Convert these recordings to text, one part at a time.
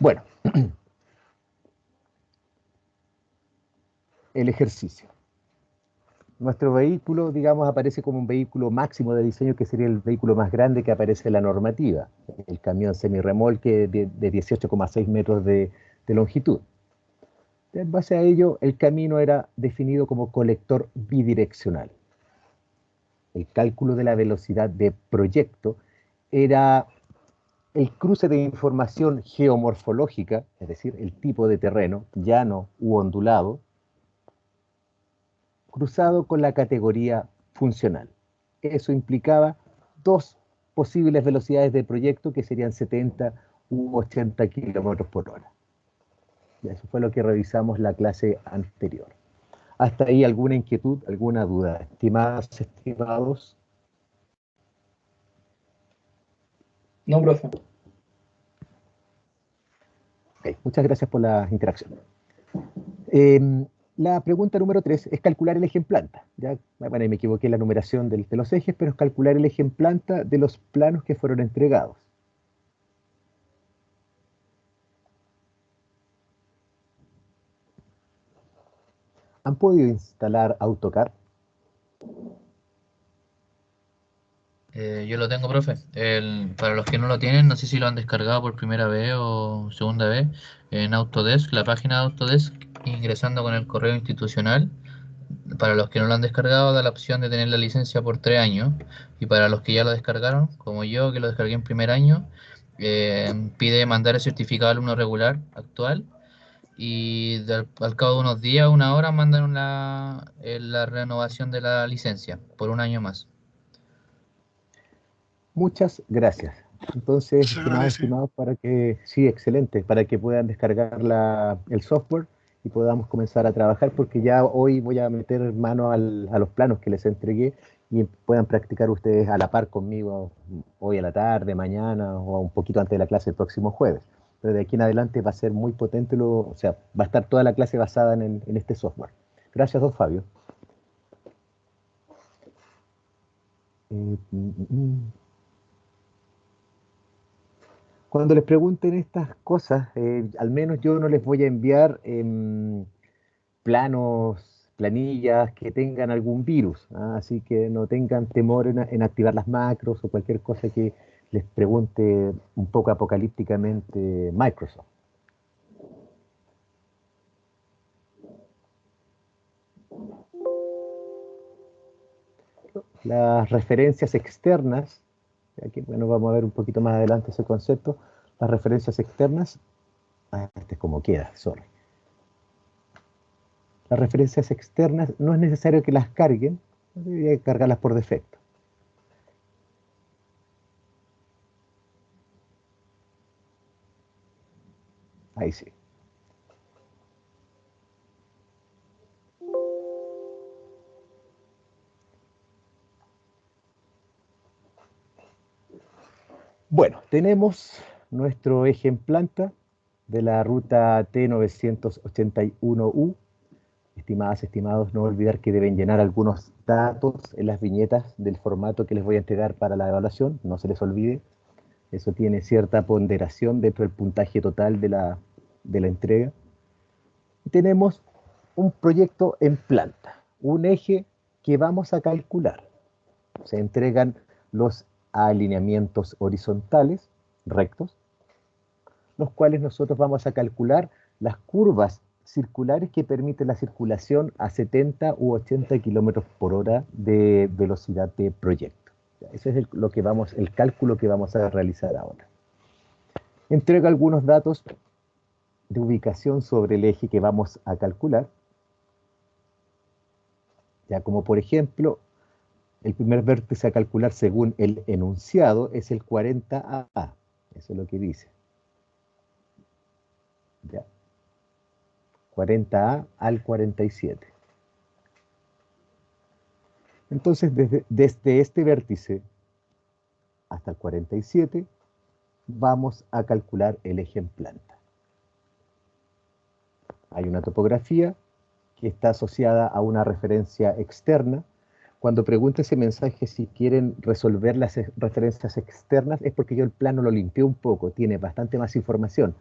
Bueno, el ejercicio. Nuestro vehículo, digamos, aparece como un vehículo máximo de diseño, que sería el vehículo más grande que aparece en la normativa, el camión semirremolque de 18,6 metros de longitud. En base a ello, el camino era definido como colector bidireccional. El cálculo de la velocidad de proyecto era el cruce de información geomorfológica, es decir, el tipo de terreno, llano u ondulado, cruzado con la categoría funcional. Eso implicaba dos posibles velocidades de proyecto que serían 70 u 80 kilómetros por hora. Y eso fue lo que revisamos la clase anterior. ¿Hasta ahí alguna inquietud, alguna duda? Estimadas, estimados. No, profe. Okay, muchas gracias por la interacción. La pregunta número 3 es calcular el eje en planta. Ya, bueno, me equivoqué en la numeración de los ejes, pero es calcular el eje en planta de los planos que fueron entregados. ¿Han podido instalar AutoCAD? Yo lo tengo, profe. Para los que no lo tienen, no sé si lo han descargado por primera vez o segunda vez, en Autodesk, la página de Autodesk, ingresando con el correo institucional. Para los que no lo han descargado, da la opción de tener la licencia por 3 años. Y para los que ya lo descargaron, como yo, que lo descargué en primer año, pide mandar el certificado de alumno regular actual. Y al cabo de unos días, una hora, mandan la renovación de la licencia por un año más. Muchas gracias. Entonces, estimados, para que, sí, excelente, para que puedan descargar el software y podamos comenzar a trabajar, porque ya hoy voy a meter mano a los planos que les entregué y puedan practicar ustedes a la par conmigo hoy a la tarde, mañana o un poquito antes de la clase el próximo jueves. Pero de aquí en adelante va a ser muy potente, o sea, va a estar toda la clase basada en este software. Gracias, don Fabio. Cuando les pregunten estas cosas, al menos yo no les voy a enviar planos, planillas que tengan algún virus, ¿ah? Así que no tengan temor en activar las macros o cualquier cosa que les pregunte un poco apocalípticamente Microsoft. Las referencias externas, aquí bueno, vamos a ver un poquito más adelante ese concepto, las referencias externas, este es como queda, sorry. Las referencias externas no es necesario que las carguen, debería cargarlas por defecto. Ahí sí. Bueno, tenemos nuestro eje en planta de la ruta T981U. Estimadas, estimados, no olvidar que deben llenar algunos datos en las viñetas del formato que les voy a entregar para la evaluación, no se les olvide. Eso tiene cierta ponderación dentro del puntaje total de la entrega. Y tenemos un proyecto en planta, un eje que vamos a calcular. Se entregan los alineamientos horizontales, rectos, los cuales nosotros vamos a calcular las curvas circulares que permiten la circulación a 70 u 80 kilómetros por hora de velocidad de proyecto. Ese es el cálculo que vamos a realizar ahora. Entrega algunos datos de ubicación sobre el eje que vamos a calcular, ya como por ejemplo, el primer vértice a calcular según el enunciado es el 40A. Eso es lo que dice. Ya. 40A al 47. Entonces, desde este vértice hasta el 47, vamos a calcular el eje en planta. Hay una topografía que está asociada a una referencia externa. Cuando pregunte ese mensaje si quieren resolver las referencias externas, es porque yo el plano lo limpié un poco, tiene bastante más información.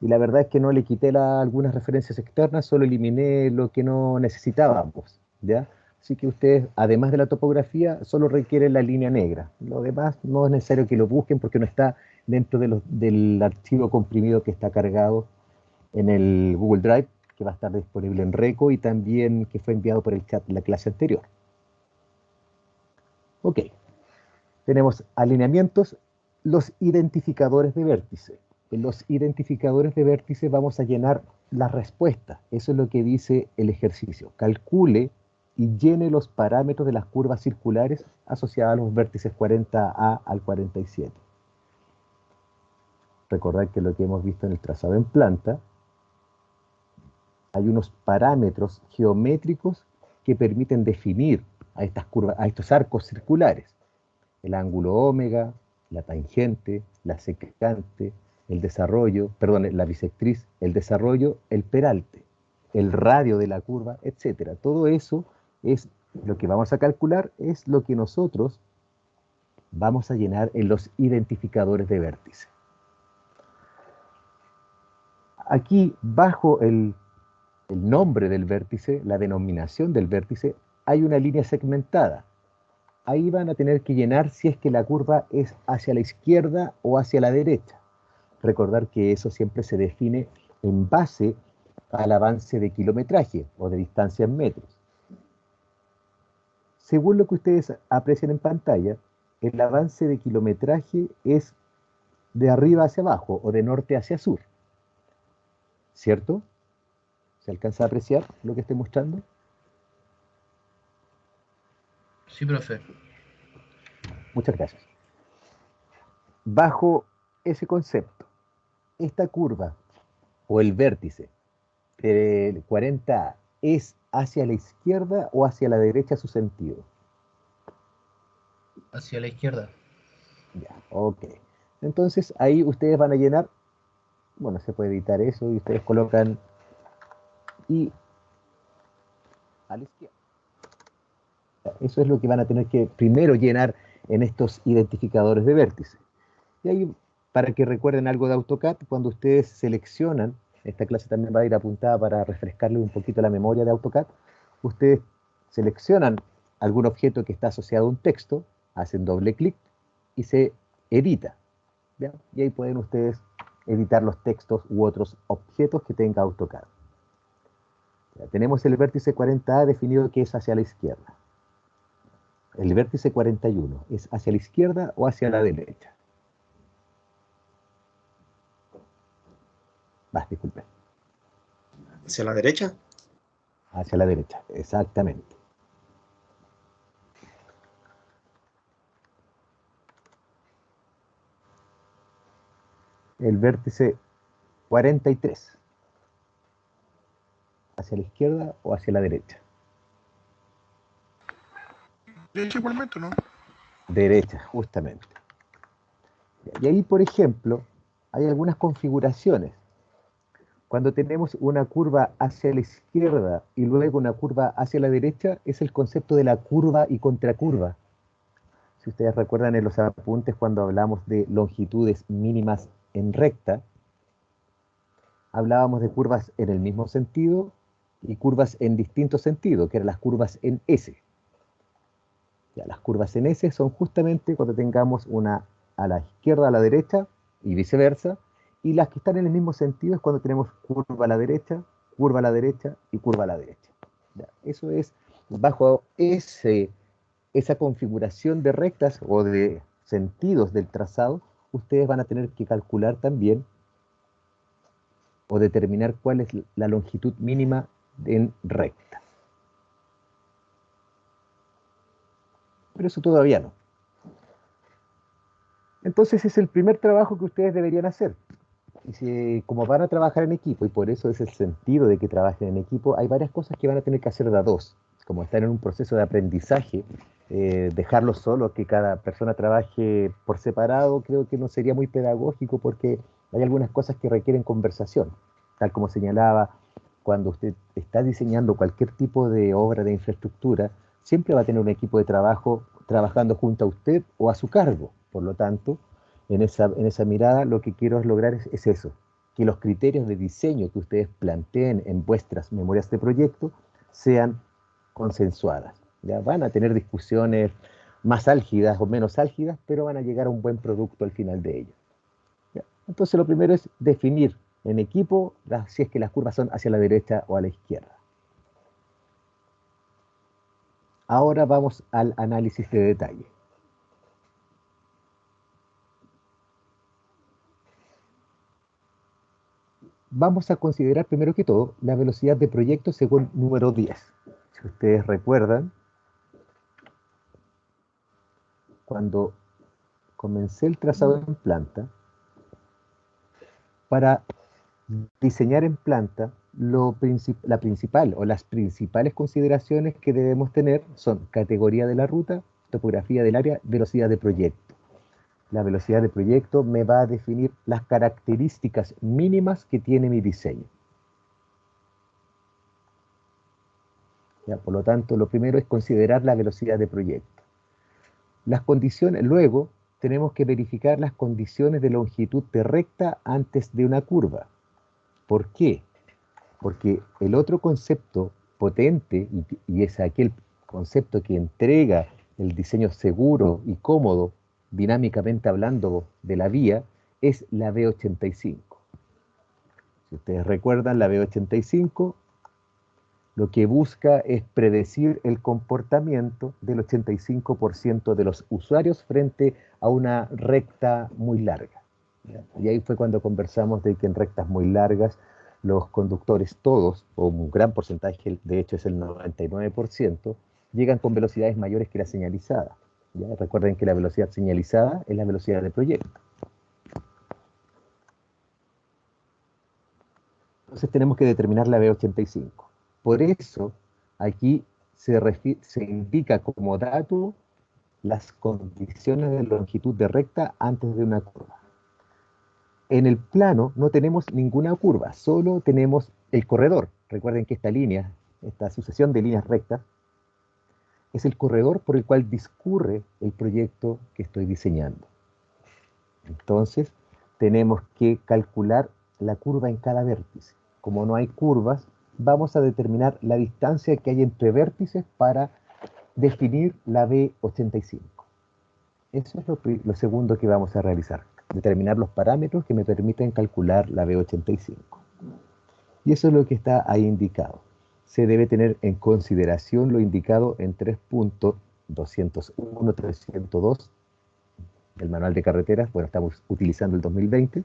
y la verdad es que no le quité algunas referencias externas, solo eliminé lo que no necesitábamos, ¿ya? Así que ustedes, además de la topografía, solo requieren la línea negra. Lo demás no es necesario que lo busquen porque no está dentro del archivo comprimido que está cargado en el Google Drive, que va a estar disponible en Reco y también que fue enviado por el chat de la clase anterior. Ok, tenemos alineamientos, los identificadores de vértice. En los identificadores de vértice vamos a llenar las respuestas. Eso es lo que dice el ejercicio. Calcule y llene los parámetros de las curvas circulares asociadas a los vértices 40A al 47. Recordad que lo que hemos visto en el trazado en planta, hay unos parámetros geométricos que permiten definir a estas curvas, a estos arcos circulares. El ángulo omega, la tangente, la secante, el desarrollo, perdón, la bisectriz, el desarrollo, el peralte, el radio de la curva, etcétera. Todo eso es lo que vamos a calcular, es lo que nosotros vamos a llenar en los identificadores de vértice. Aquí, bajo el nombre del vértice, la denominación del vértice, hay una línea segmentada. Ahí van a tener que llenar si es que la curva es hacia la izquierda o hacia la derecha. Recordar que eso siempre se define en base al avance de kilometraje o de distancia en metros. Según lo que ustedes aprecian en pantalla, el avance de kilometraje es de arriba hacia abajo o de norte hacia sur. ¿Cierto? ¿Se alcanza a apreciar lo que estoy mostrando? Sí, profe. Muchas gracias. Bajo ese concepto, esta curva o el vértice del 40A es hacia la izquierda o hacia la derecha su sentido. Hacia la izquierda. Ya, ok. Entonces ahí ustedes van a llenar, bueno, se puede editar eso y ustedes colocan y a la izquierda. Eso es lo que van a tener que primero llenar en estos identificadores de vértice. Y ahí, para que recuerden algo de AutoCAD, cuando ustedes seleccionan, esta clase también va a ir apuntada para refrescarle un poquito la memoria de AutoCAD, ustedes seleccionan algún objeto que está asociado a un texto, hacen doble clic y se edita, ¿ya? Y ahí pueden ustedes editar los textos u otros objetos que tenga AutoCAD. Ya, tenemos el vértice 40A definido que es hacia la izquierda. El vértice 41 es hacia la izquierda o hacia la derecha. Disculpen. ¿Hacia la derecha? Hacia la derecha, exactamente. El vértice 43. ¿Hacia la izquierda o hacia la derecha? Derecha igualmente, ¿no? Derecha, justamente. Y ahí, por ejemplo, hay algunas configuraciones. Cuando tenemos una curva hacia la izquierda y luego una curva hacia la derecha, es el concepto de la curva y contracurva. Si ustedes recuerdan en los apuntes cuando hablamos de longitudes mínimas en recta, hablábamos de curvas en el mismo sentido y curvas en distinto sentido, que eran las curvas en S. Ya, las curvas en S son justamente cuando tengamos una a la izquierda, a la derecha y viceversa, y las que están en el mismo sentido es cuando tenemos curva a la derecha, curva a la derecha y curva a la derecha. Ya, eso es, bajo esa configuración de rectas o de sentidos del trazado, ustedes van a tener que calcular también o determinar cuál es la longitud mínima en recta. Pero eso todavía no. Entonces es el primer trabajo que ustedes deberían hacer. Y si, como van a trabajar en equipo, y por eso es el sentido de que trabajen en equipo, hay varias cosas que van a tener que hacer de a dos. Como están en un proceso de aprendizaje, dejarlo solo, que cada persona trabaje por separado, creo que no sería muy pedagógico porque hay algunas cosas que requieren conversación. Tal como señalaba, cuando usted está diseñando cualquier tipo de obra de infraestructura, siempre va a tener un equipo de trabajo trabajando junto a usted o a su cargo. Por lo tanto, en esa mirada lo que quiero lograr es eso, que los criterios de diseño que ustedes planteen en vuestras memorias de proyecto sean consensuadas. ¿Ya? Van a tener discusiones más álgidas o menos álgidas, pero van a llegar a un buen producto al final de ello. ¿Ya? Entonces lo primero es definir en equipo si es que las curvas son hacia la derecha o a la izquierda. Ahora vamos al análisis de detalle. Vamos a considerar primero que todo la velocidad de proyecto según número 10. Si ustedes recuerdan, cuando comencé el trazado en planta, para diseñar en planta, la principal o las principales consideraciones que debemos tener son categoría de la ruta, topografía del área, velocidad de proyecto. La velocidad de proyecto me va a definir las características mínimas que tiene mi diseño. ¿Ya? Por lo tanto, lo primero es considerar la velocidad de proyecto. Las condiciones, luego tenemos que verificar las condiciones de longitud de recta antes de una curva. ¿Por qué? Porque el otro concepto potente, y es aquel concepto que entrega el diseño seguro y cómodo, dinámicamente hablando, de la vía, es la V85. Si ustedes recuerdan, la V85 lo que busca es predecir el comportamiento del 85% de los usuarios frente a una recta muy larga. ¿Ya? Y ahí fue cuando conversamos de que en rectas muy largas los conductores todos, o un gran porcentaje, de hecho es el 99%, llegan con velocidades mayores que la señalizada. ¿Ya? Recuerden que la velocidad señalizada es la velocidad de proyecto. Entonces tenemos que determinar la V85. Por eso aquí se indica como dato las condiciones de longitud de recta antes de una curva. En el plano no tenemos ninguna curva, solo tenemos el corredor. Recuerden que esta línea, esta sucesión de líneas rectas, es el corredor por el cual discurre el proyecto que estoy diseñando. Entonces, tenemos que calcular la curva en cada vértice. Como no hay curvas, vamos a determinar la distancia que hay entre vértices para definir la V85. Eso es lo segundo que vamos a realizar, determinar los parámetros que me permiten calcular la V85. Y eso es lo que está ahí indicado. Se debe tener en consideración lo indicado en 3.201.302 del manual de carreteras. Bueno, estamos utilizando el 2020.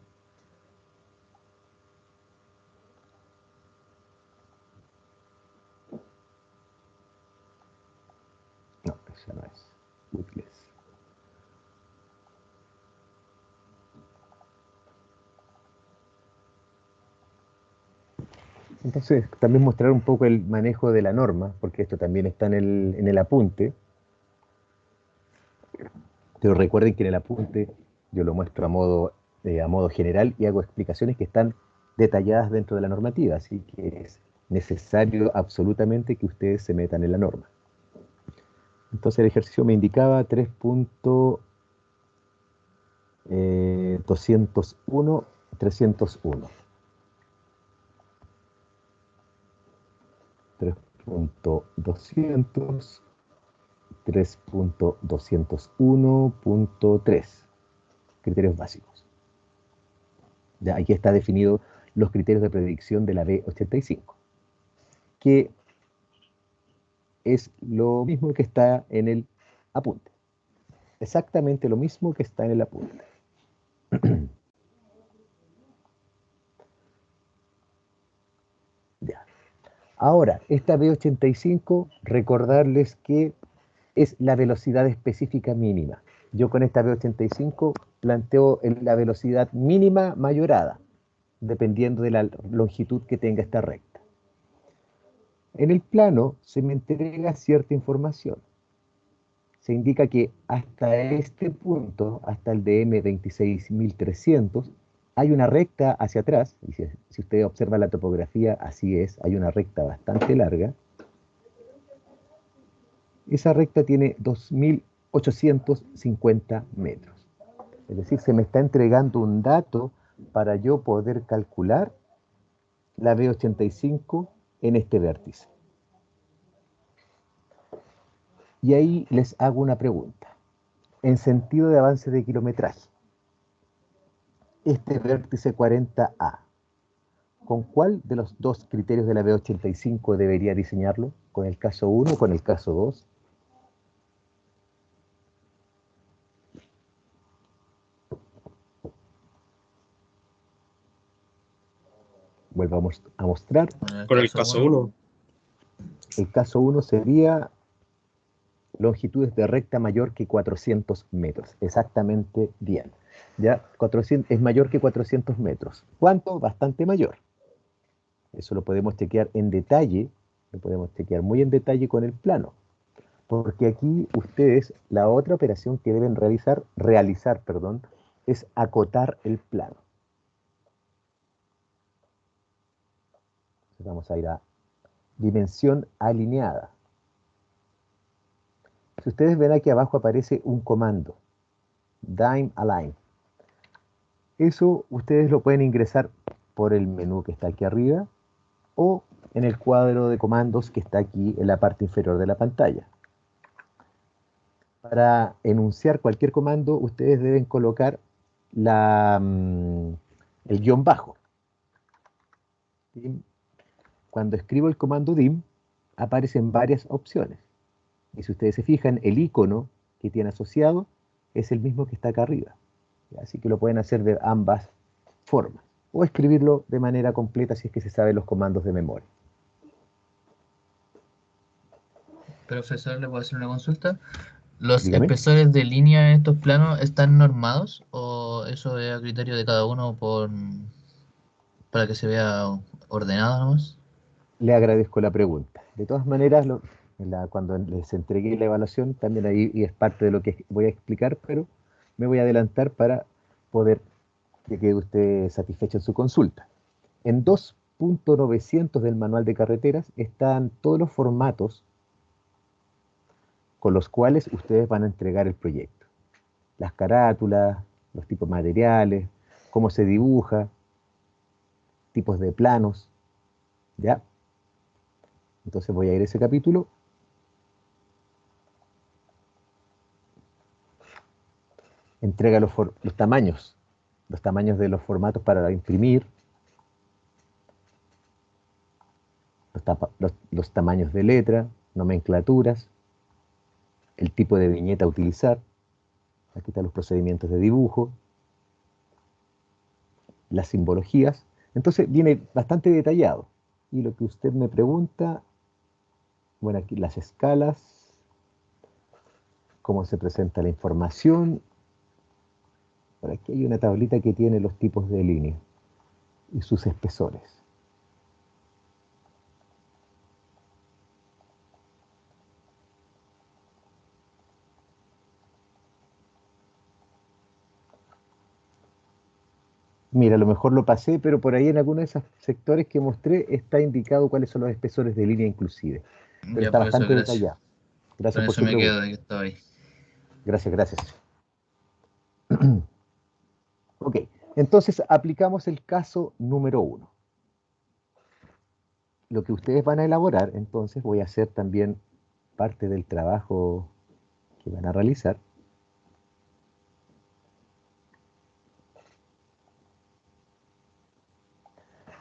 No, esa no es. Útiles. Entonces, también mostrar un poco el manejo de la norma, porque esto también está en el apunte. Pero recuerden que en el apunte yo lo muestro a modo general y hago explicaciones que están detalladas dentro de la normativa, así que es necesario absolutamente que ustedes se metan en la norma. Entonces el ejercicio me indicaba 3.201.301. 3.200, 3.201.3, criterios básicos. Ya, aquí está definido los criterios de predicción de la V85, que es lo mismo que está en el apunte. Exactamente lo mismo que está en el apunte. Ya. Ahora, esta V85, recordarles que es la velocidad específica mínima. Yo con esta V85 planteo la velocidad mínima mayorada, dependiendo de la longitud que tenga esta recta. En el plano se me entrega cierta información. Se indica que hasta este punto, hasta el DM 26.300, hay una recta hacia atrás, y si usted observa la topografía, así es, hay una recta bastante larga. Esa recta tiene 2.850 metros. Es decir, se me está entregando un dato para yo poder calcular la B85 en este vértice. Y ahí les hago una pregunta. En sentido de avance de kilometraje, este vértice 40A, ¿con cuál de los dos criterios de la B85 debería diseñarlo? ¿Con el caso 1 o con el caso 2? Vuelvo a mostrar. Con el caso 1. El caso 1 sería longitudes de recta mayor que 400 metros. Exactamente bien. Ya 400, es mayor que 400 metros. ¿Cuánto? Bastante mayor. Eso lo podemos chequear en detalle, lo podemos chequear muy en detalle con el plano. Porque aquí ustedes, la otra operación que deben realizar, es acotar el plano. Entonces vamos a ir a dimensión alineada. Si ustedes ven aquí abajo aparece un comando, Dim Align. Eso ustedes lo pueden ingresar por el menú que está aquí arriba o en el cuadro de comandos que está aquí en la parte inferior de la pantalla. Para enunciar cualquier comando, ustedes deben colocar el guión bajo. ¿Sí? Cuando escribo el comando dim, aparecen varias opciones. Y si ustedes se fijan, el icono que tiene asociado es el mismo que está acá arriba. Así que lo pueden hacer de ambas formas. O escribirlo de manera completa si es que se saben los comandos de memoria. Profesor, ¿le puedo hacer una consulta? ¿Los Dígame. espesores de línea en estos planos están normados o eso es a criterio de cada uno para que se vea ordenado nomás? Le agradezco la pregunta. De todas maneras, cuando les entregué la evaluación, también ahí y es parte de lo que voy a explicar, pero me voy a adelantar para poder que quede usted satisfecho en su consulta. En 2.900 del manual de carreteras están todos los formatos con los cuales ustedes van a entregar el proyecto. Las carátulas, los tipos de materiales, cómo se dibuja, tipos de planos, ¿ya? Entonces voy a ir a ese capítulo. Entrega los tamaños de los formatos para imprimir, los tamaños de letra, nomenclaturas, el tipo de viñeta a utilizar. Aquí están los procedimientos de dibujo, las simbologías. Entonces viene bastante detallado. Y lo que usted me pregunta, bueno, aquí las escalas, cómo se presenta la información. Por aquí hay una tablita que tiene los tipos de línea y sus espesores. Mira, a lo mejor lo pasé, pero por ahí en algunos de esos sectores que mostré está indicado cuáles son los espesores de línea inclusive. Pero Ya, está profesor, bastante gracias. detallado. Con Gracias por eso su me quedo pregunta. de que estaba ahí. Gracias, gracias. Ok, entonces aplicamos el caso número 1. Lo que ustedes van a elaborar, entonces voy a hacer también parte del trabajo que van a realizar.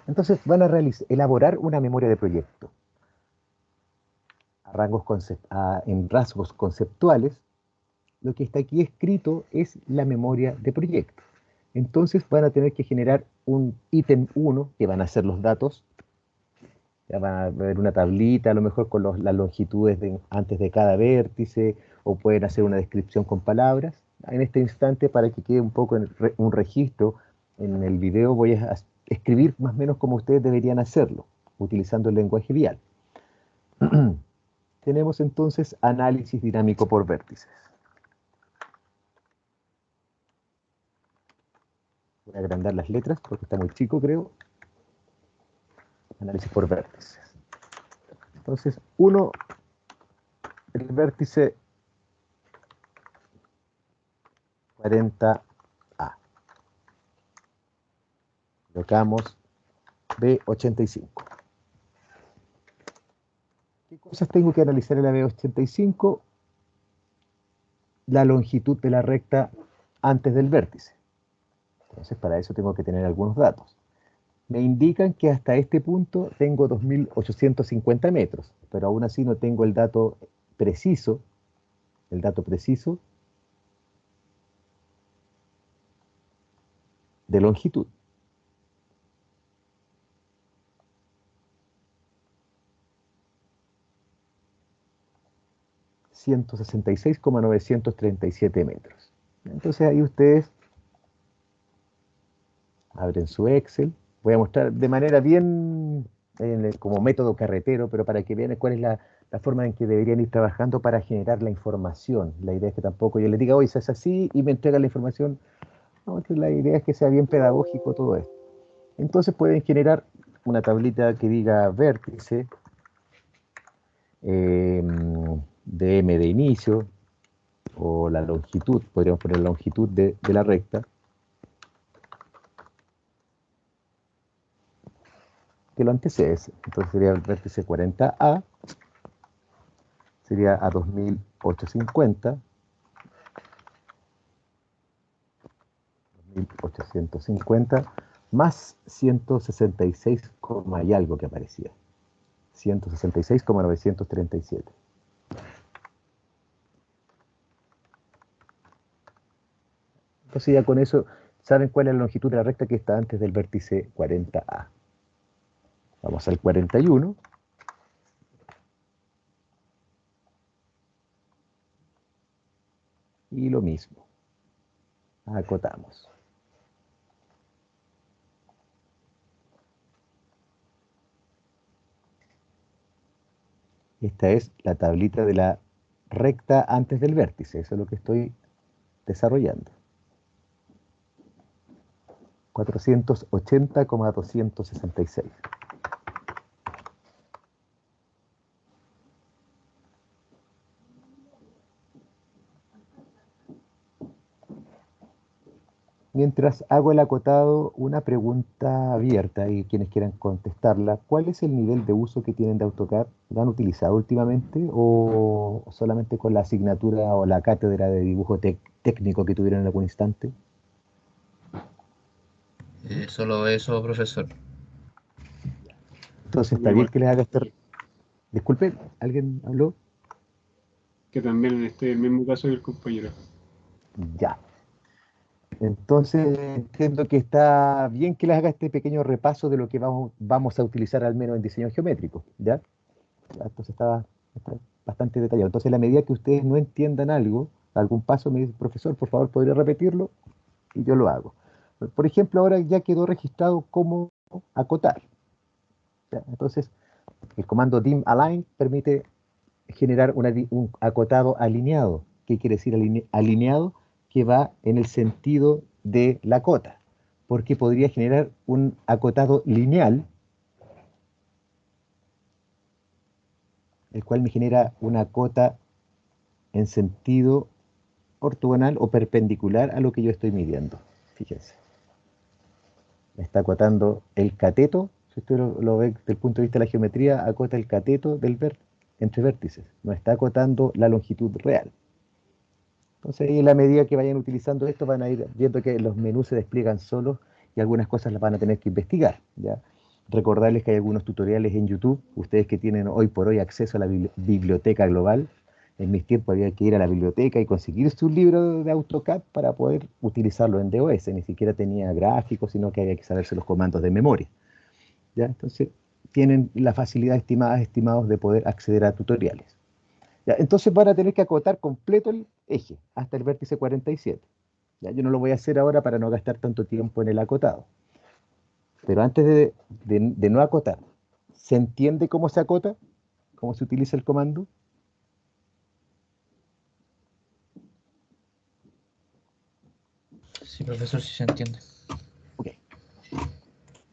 Entonces van a elaborar una memoria de proyecto en rasgos conceptuales. Lo que está aquí escrito es la memoria de proyecto. Entonces van a tener que generar un ítem 1, que van a ser los datos. Ya van a ver una tablita, a lo mejor con las longitudes antes de cada vértice, o pueden hacer una descripción con palabras. En este instante, para que quede un poco un registro, en el video voy a escribir más o menos como ustedes deberían hacerlo, utilizando el lenguaje vial. Tenemos entonces análisis dinámico por vértices. Voy a agrandar las letras porque está muy chico, creo. Análisis por vértices. Entonces, el vértice 40A. Colocamos B85. ¿Qué cosas tengo que analizar en la B85? La longitud de la recta antes del vértice. Entonces, para eso tengo que tener algunos datos. Me indican que hasta este punto tengo 2.850 metros, pero aún así no tengo el dato preciso de longitud. $166,937 metros. Entonces ahí ustedes abren su Excel. Voy a mostrar de manera bien como método carretero, pero para que vean cuál es la forma en que deberían ir trabajando para generar la información. La idea es que tampoco yo les diga, oye, se hace así y me entregan la información. No, que la idea es que sea bien pedagógico todo esto. Entonces pueden generar una tablita que diga vértice, DM de inicio, o la longitud, podríamos poner la longitud de la recta, que lo antecede. Entonces sería el vértice 40A, sería a 2850, 2850 más 166, y algo que aparecía, 166,937. Entonces ya con eso saben cuál es la longitud de la recta que está antes del vértice 40A. Vamos al 41. Y lo mismo. Acotamos. Esta es la tablita de la recta antes del vértice. Eso es lo que estoy desarrollando. 480,266. Mientras hago el acotado, una pregunta abierta y quienes quieran contestarla. ¿Cuál es el nivel de uso que tienen de AutoCAD? ¿Lo han utilizado últimamente o solamente con la asignatura o la cátedra de dibujo técnico que tuvieron en algún instante? Solo eso, profesor. Entonces está bien que les haga este... Disculpe, ¿alguien habló? Que también esté el mismo caso que el compañero. Ya. Entonces entiendo que está bien que les haga este pequeño repaso de lo que vamos a utilizar al menos en diseño geométrico, ¿ya? Entonces está bastante detallado. Entonces, a la medida que ustedes no entiendan algo, algún paso, me dice, profesor, por favor, ¿podría repetirlo? Y yo lo hago. Por ejemplo, ahora ya quedó registrado cómo acotar. ¿Ya? Entonces, el comando dim align permite generar un acotado alineado. ¿Qué quiere decir alineado? Que va en el sentido de la cota. Porque podría generar un acotado lineal, el cual me genera una cota en sentido ortogonal o perpendicular a lo que yo estoy midiendo. Fíjense. Me está acotando el cateto. Si usted lo ve desde el punto de vista de la geometría, acota el cateto entre vértices. No está acotando la longitud real. Entonces, ahí en la medida que vayan utilizando esto, van a ir viendo que los menús se despliegan solos y algunas cosas las van a tener que investigar, ¿ya? Recordarles que hay algunos tutoriales en YouTube, ustedes que tienen hoy por hoy acceso a la biblioteca global. En mis tiempos había que ir a la biblioteca y conseguirse un libro de AutoCAD para poder utilizarlo en DOS. Ni siquiera tenía gráficos, sino que había que saberse los comandos de memoria, ¿ya? Entonces, tienen la facilidad estimados de poder acceder a tutoriales. ¿Ya? Entonces van a tener que acotar completo el eje hasta el vértice 47. ¿Ya? Yo no lo voy a hacer ahora para no gastar tanto tiempo en el acotado. Pero antes de no acotar, ¿se entiende cómo se acota? ¿Cómo se utiliza el comando? Sí, profesor, sí se entiende. Ok.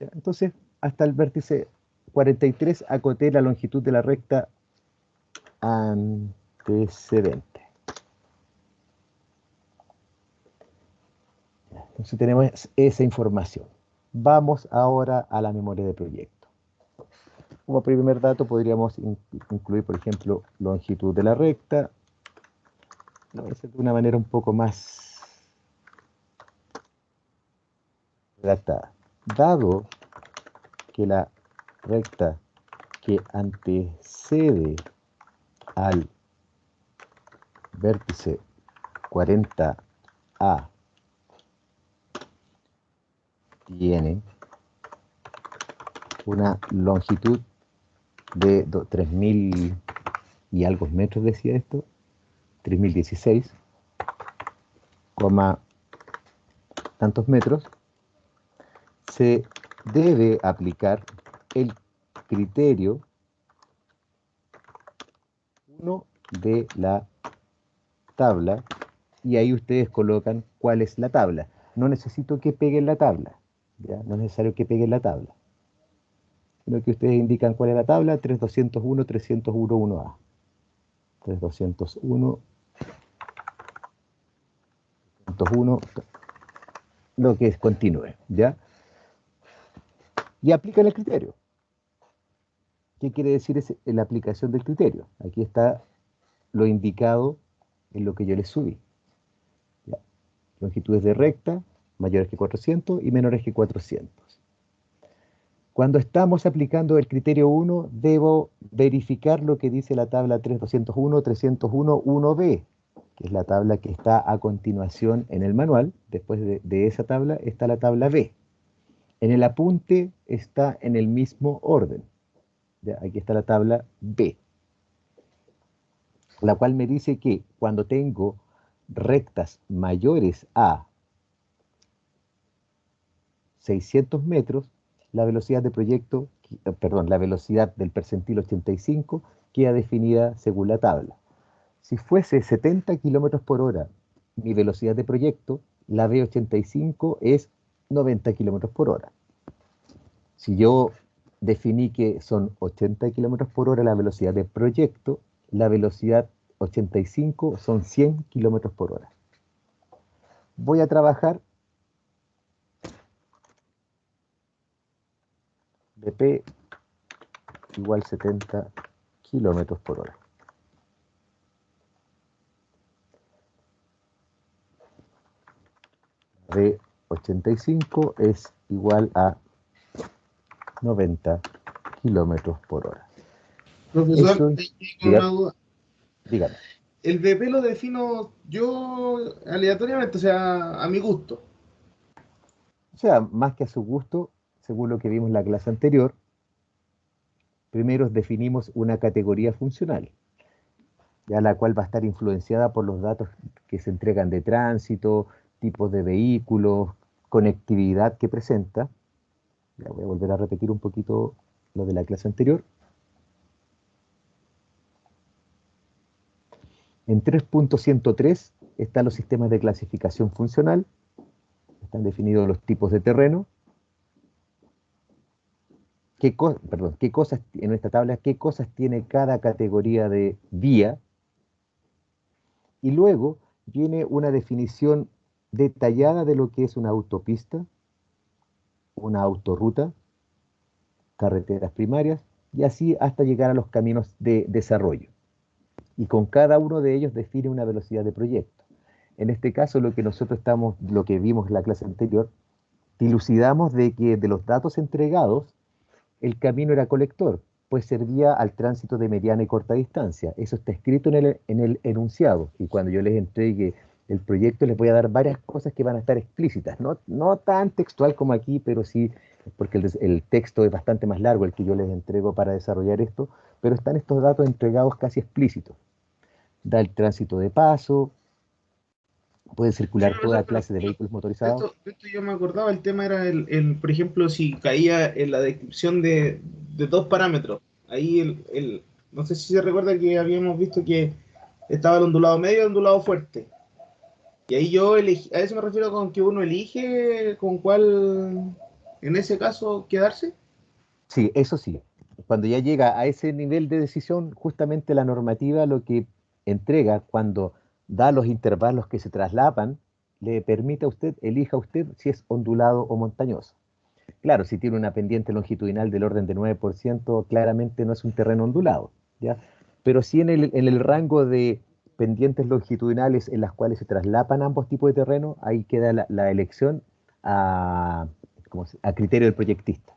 ¿Ya? Entonces, hasta el vértice 43 acoté la longitud de la recta antecedente. Entonces tenemos esa información. Vamos ahora a la memoria de proyecto. Como primer dato podríamos incluir, por ejemplo, longitud de la recta. Lo voy a hacer de una manera un poco más redactada. Dado que la recta que antecede al vértice 40A tiene una longitud de 3.000 y algo metros, decía esto, 3.016, tantos metros, se debe aplicar el criterio 1 de la tabla, y ahí ustedes colocan cuál es la tabla. No necesito que peguen la tabla, ¿ya? No es necesario que peguen la tabla, sino que ustedes indican cuál es la tabla: 3201, 301, 1A. 3201, 301, lo que es continúe, ¿ya? Y aplican el criterio. ¿Qué quiere decir la aplicación del criterio? Aquí está lo indicado en lo que yo les subí. ¿Ya? Longitudes de recta mayores que 400 y menores que 400. Cuando estamos aplicando el criterio 1, debo verificar lo que dice la tabla 3201, 301, 1B, que es la tabla que está a continuación en el manual. Después de esa tabla está la tabla B. En el apunte está en el mismo orden. ¿Ya? Aquí está la tabla B, la cual me dice que cuando tengo rectas mayores a 600 metros, la velocidad de proyecto, perdón, la velocidad del percentil 85 queda definida según la tabla. Si fuese 70 kilómetros por hora mi velocidad de proyecto, la V85 es 90 kilómetros por hora. Si yo definí que son 80 kilómetros por hora la velocidad de proyecto, la velocidad 85 son 100 kilómetros por hora. Voy a trabajar P igual 70 kilómetros por hora. De 85 es igual a 90 kilómetros por hora. Profesor, Eso, tengo una duda. dígame. El BP lo defino yo aleatoriamente, o sea, a mi gusto. O sea, más que a su gusto, según lo que vimos en la clase anterior, primero definimos una categoría funcional, ya la cual va a estar influenciada por los datos que se entregan de tránsito, tipos de vehículos, conectividad que presenta. Ya voy a volver a repetir un poquito lo de la clase anterior. En 3.103 están los sistemas de clasificación funcional, están definidos los tipos de terreno, qué cosas en esta tabla, qué cosas tiene cada categoría de vía, y luego viene una definición detallada de lo que es una autopista, una autorruta, carreteras primarias, y así hasta llegar a los caminos de desarrollo. Y con cada uno de ellos define una velocidad de proyecto. En este caso, lo que vimos en la clase anterior, dilucidamos de que de los datos entregados, el camino era colector, pues servía al tránsito de mediana y corta distancia. Eso está escrito en el enunciado, y cuando yo les entregue el proyecto les voy a dar varias cosas que van a estar explícitas, no tan textual como aquí, pero sí, porque el texto es bastante más largo el que yo les entrego para desarrollar esto, pero están estos datos entregados casi explícitos. Da el tránsito de paso, puede circular Sí, toda profesor, pero clase de vehículos motorizados. esto yo me acordaba, el tema era por ejemplo, si caía en la descripción de dos parámetros. Ahí no sé si se recuerda que habíamos visto que estaba el ondulado medio y el ondulado fuerte. Y ahí yo elegí, a eso me refiero con que uno elige con cuál, en ese caso, quedarse. Sí, eso sí. Cuando ya llega a ese nivel de decisión, justamente la normativa lo que entrega cuando da los intervalos que se traslapan, le permite a usted, elija usted si es ondulado o montañoso. Claro, si tiene una pendiente longitudinal del orden de 9%, claramente no es un terreno ondulado, ¿ya? Pero sí en el rango de pendientes longitudinales en las cuales se traslapan ambos tipos de terreno, ahí queda la elección a, a criterio del proyectista.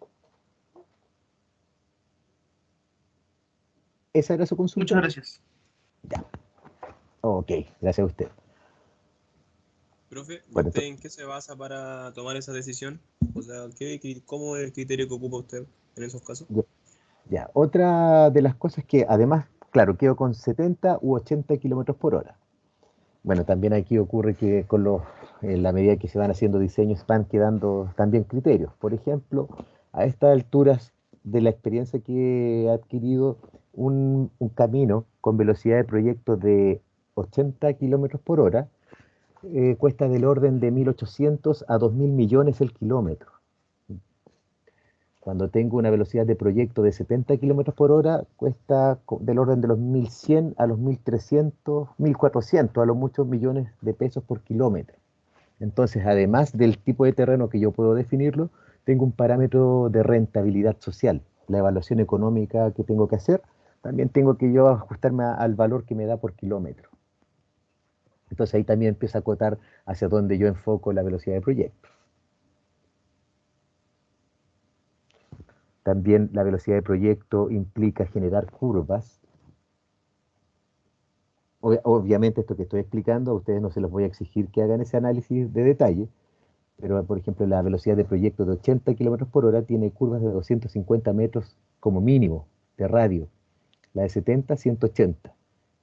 ¿Esa era su consulta? Muchas gracias. Ya. Ok, gracias a usted. Profe, ¿y Bueno, usted en qué se basa para tomar esa decisión? O sea, ¿cómo es el criterio que ocupa usted en esos casos? ya, ya. Otra de las cosas que además, claro, quedo con 70 u 80 kilómetros por hora. Bueno, también aquí ocurre que en la medida que se van haciendo diseños van quedando también criterios. Por ejemplo, a estas alturas de la experiencia que he adquirido, un camino con velocidad de proyecto de 80 kilómetros por hora cuesta del orden de 1.800 a 2.000 millones el kilómetro. Cuando tengo una velocidad de proyecto de 70 kilómetros por hora, cuesta del orden de los 1.100 a los 1.300, 1.400 a los muchos millones de pesos por kilómetro. Entonces, además del tipo de terreno que yo puedo definirlo, tengo un parámetro de rentabilidad social, la evaluación económica que tengo que hacer. También tengo que yo ajustarme al valor que me da por kilómetro. Entonces ahí también empiezo a acotar hacia dónde yo enfoco la velocidad de proyecto. También la velocidad de proyecto implica generar curvas. Obviamente esto que estoy explicando, a ustedes no se los voy a exigir que hagan ese análisis de detalle, pero por ejemplo la velocidad de proyecto de 80 kilómetros por hora tiene curvas de 250 metros como mínimo de radio, la de 70, 180.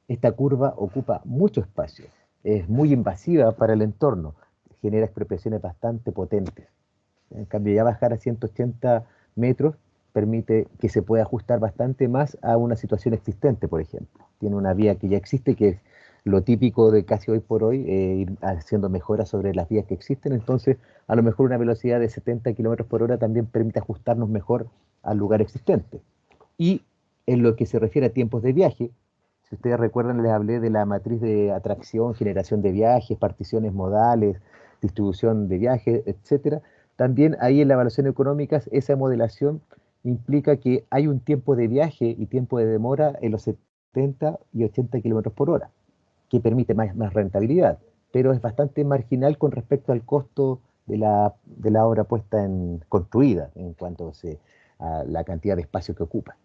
Esta curva ocupa mucho espacio, es muy invasiva para el entorno, genera expropiaciones bastante potentes. En cambio, ya bajar a 180 metros permite que se pueda ajustar bastante más a una situación existente, por ejemplo. Tiene una vía que ya existe, que es lo típico de casi hoy por hoy, ir haciendo mejoras sobre las vías que existen. Entonces, a lo mejor una velocidad de 70 kilómetros por hora también permite ajustarnos mejor al lugar existente. Y en lo que se refiere a tiempos de viaje, si ustedes recuerdan, les hablé de la matriz de atracción, generación de viajes, particiones modales, distribución de viajes, etcétera. También ahí en la evaluación económica, esa modelación implica que hay un tiempo de viaje y tiempo de demora en los 70 y 80 kilómetros por hora, que permite más rentabilidad, pero es bastante marginal con respecto al costo de la obra construida en cuanto a la cantidad de espacio que ocupa.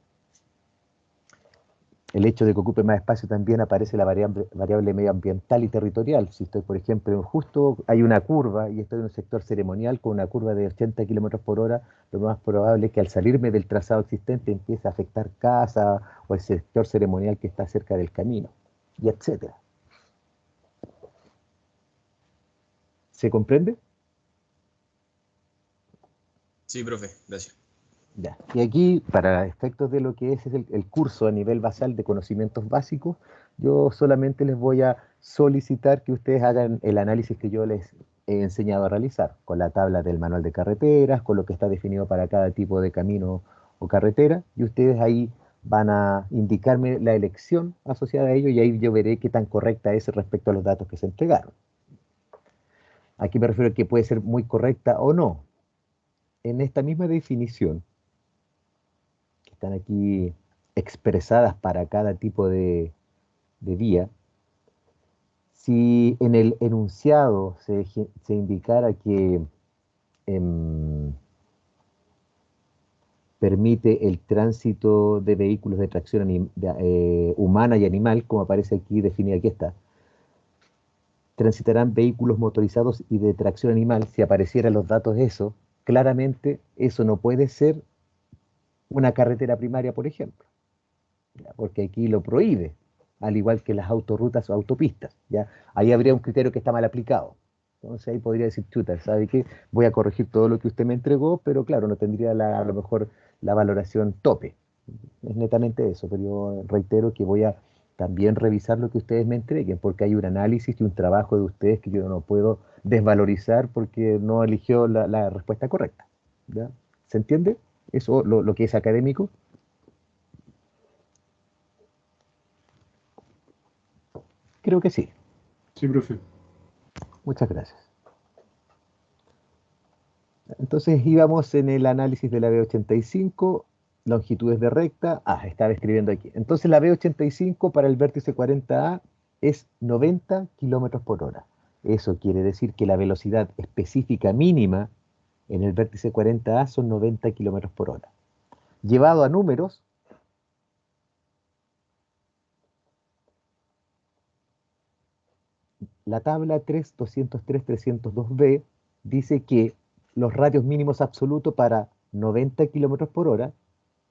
El hecho de que ocupe más espacio también aparece la variable medioambiental y territorial. Si estoy, por ejemplo, justo hay una curva y estoy en un sector ceremonial con una curva de 80 kilómetros por hora, lo más probable es que al salirme del trazado existente empiece a afectar casa o el sector ceremonial que está cerca del camino, y etcétera. ¿Se comprende? Sí, profe, gracias. Ya. Y aquí, para efectos de lo que es el curso a nivel basal de conocimientos básicos, yo solamente les voy a solicitar que ustedes hagan el análisis que yo les he enseñado a realizar, con la tabla del manual de carreteras, con lo que está definido para cada tipo de camino o carretera, y ustedes ahí van a indicarme la elección asociada a ello, y ahí yo veré qué tan correcta es respecto a los datos que se entregaron. Aquí me refiero a que puede ser muy correcta o no. En esta misma definición, están aquí expresadas para cada tipo de vía, si en el enunciado se indicara que permite el tránsito de vehículos de tracción humana y animal, como aparece aquí definido, aquí está, transitarán vehículos motorizados y de tracción animal, si aparecieran los datos de eso, claramente eso no puede ser una carretera primaria, por ejemplo, ¿ya? Porque aquí lo prohíbe, al igual que las autorrutas o autopistas, ¿ya? Ahí habría un criterio que está mal aplicado. Entonces ahí podría decir, chuta, ¿sabe qué? Voy a corregir todo lo que usted me entregó, pero claro, no tendría a lo mejor la valoración tope. Es netamente eso, pero yo reitero que voy a también revisar lo que ustedes me entreguen, porque hay un análisis y un trabajo de ustedes que yo no puedo desvalorizar porque no eligió la respuesta correcta, ¿ya? ¿Se entiende? Eso, lo que es académico. Creo que sí. Sí, profe. Muchas gracias. Entonces íbamos en el análisis de la B85, longitudes de recta. Estaba escribiendo aquí. Entonces la B85 para el vértice 40A es 90 kilómetros por hora. Eso quiere decir que la velocidad específica mínima en el vértice 40A son 90 kilómetros por hora. Llevado a números, la tabla 3.203.302b dice que los radios mínimos absolutos para 90 kilómetros por hora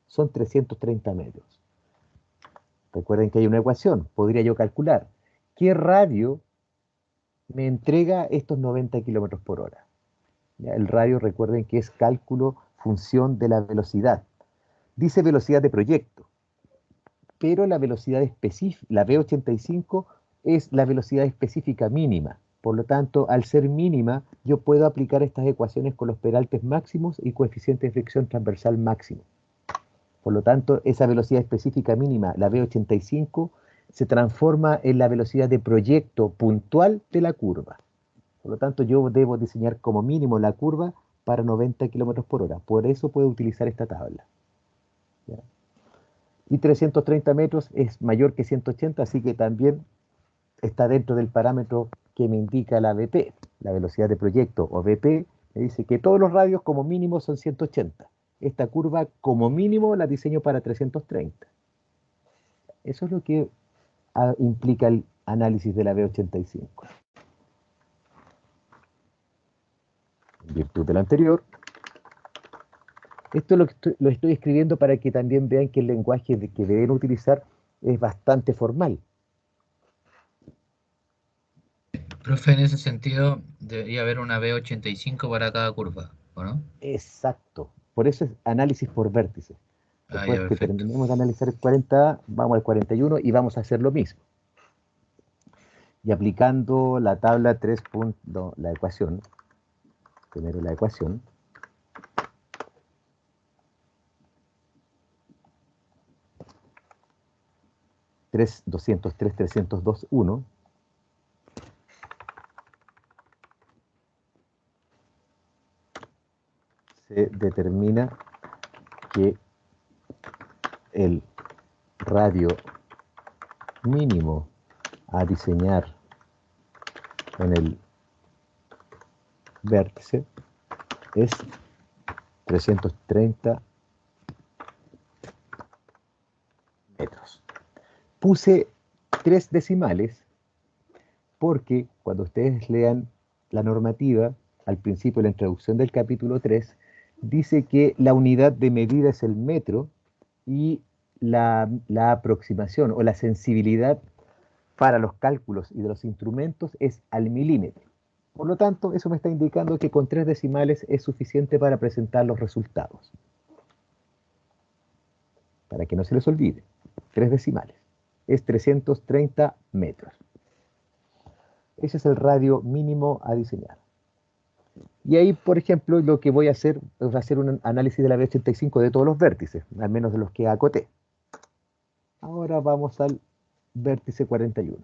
son 330 metros. Recuerden que hay una ecuación. Podría yo calcular qué radio me entrega estos 90 kilómetros por hora. ¿Ya? El radio, recuerden que es cálculo función de la velocidad. Dice velocidad de proyecto, pero la velocidad específica, la V85 es la velocidad específica mínima. Por lo tanto, al ser mínima, yo puedo aplicar estas ecuaciones con los peraltes máximos y coeficiente de fricción transversal máximo. Por lo tanto, esa velocidad específica mínima, la V85, se transforma en la velocidad de proyecto puntual de la curva. Por lo tanto, yo debo diseñar como mínimo la curva para 90 kilómetros por hora. Por eso puedo utilizar esta tabla. ¿Ya? Y 330 metros es mayor que 180, así que también está dentro del parámetro que me indica la VP, la velocidad de proyecto, o VP, me dice que todos los radios como mínimo son 180. Esta curva como mínimo la diseño para 330. Eso es lo que implica el análisis de la V85. En virtud del anterior, esto lo estoy escribiendo para que también vean que el lenguaje que deben utilizar es bastante formal. Profe, en ese sentido, debería haber una B85 para cada curva, ¿o no? Exacto. Por eso es análisis por vértice. Ah, Después ya, que perfecto. terminemos de analizar el 40, vamos al 41 y vamos a hacer lo mismo. Y aplicando la tabla 3. La ecuación, primero la ecuación, tres 203.302.1 se determina que el radio mínimo a diseñar en el vértice es 330 metros. Puse 3 decimales porque cuando ustedes lean la normativa, al principio de la introducción del capítulo 3, dice que la unidad de medida es el metro y la aproximación o la sensibilidad para los cálculos y de los instrumentos es al milímetro. Por lo tanto, eso me está indicando que con 3 decimales es suficiente para presentar los resultados. Para que no se les olvide, 3 decimales. Es 330 metros. Ese es el radio mínimo a diseñar. Y ahí, por ejemplo, lo que voy a hacer es hacer un análisis de la B85 de todos los vértices, al menos de los que acoté. Ahora vamos al vértice 41.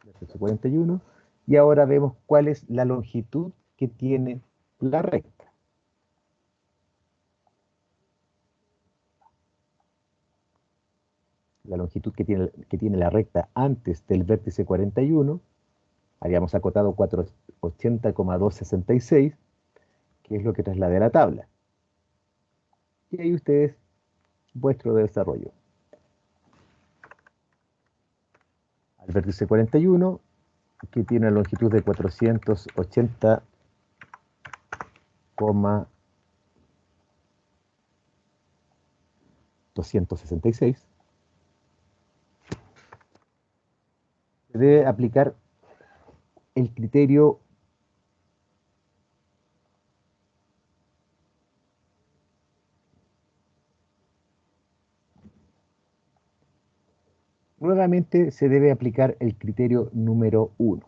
Vértice 41. Y ahora vemos cuál es la longitud que tiene la recta. La longitud que tiene la recta antes del vértice 41, habíamos acotado 480,266, que es lo que trasladé a la tabla. Y ahí ustedes, vuestro desarrollo. Al vértice 41, que tiene una longitud de 480,266, se debe aplicar el criterio nuevamente se debe aplicar el criterio número 1.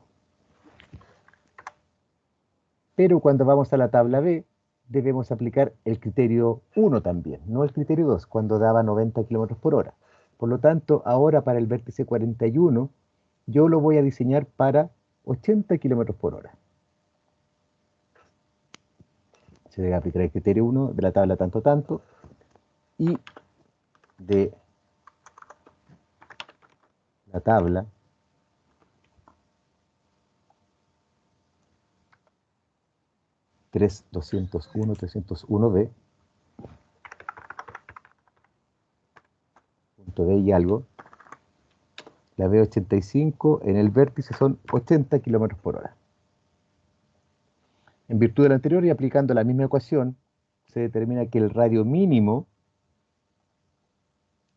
Pero cuando vamos a la tabla B, debemos aplicar el criterio 1 también, no el criterio 2, cuando daba 90 kilómetros por hora. Por lo tanto, ahora para el vértice 41, yo lo voy a diseñar para 80 kilómetros por hora. Se debe aplicar el criterio 1 de la tabla tanto, y de la tabla tres 301b, punto B y algo, la B85 en el vértice son 80 kilómetros por hora. En virtud de lo anterior y aplicando la misma ecuación, se determina que el radio mínimo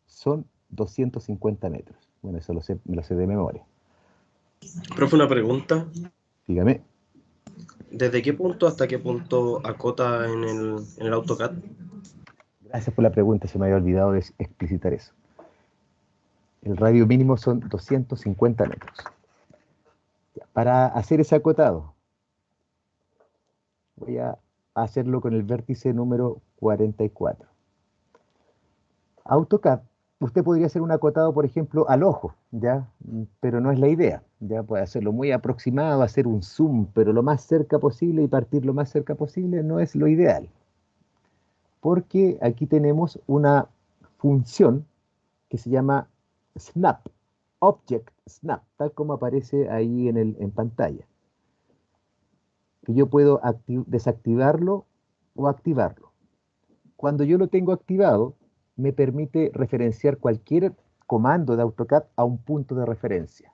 son 250 metros. Bueno, eso me lo sé de memoria. Profe, una pregunta. Dígame. ¿Desde qué punto hasta qué punto acota en el AutoCAD? Gracias por la pregunta, se me había olvidado de explicitar eso. El radio mínimo son 250 metros. Para hacer ese acotado, voy a hacerlo con el vértice número 44. AutoCAD, usted podría hacer un acotado, por ejemplo, al ojo, ¿ya? Pero no es la idea, ¿ya? Puede hacerlo muy aproximado, hacer un zoom, pero lo más cerca posible y partir lo más cerca posible no es lo ideal. Porque aquí tenemos una función que se llama Snap, Object Snap, tal como aparece ahí en pantalla. Que yo puedo desactivarlo o activarlo. Cuando yo lo tengo activado, me permite referenciar cualquier comando de AutoCAD a un punto de referencia.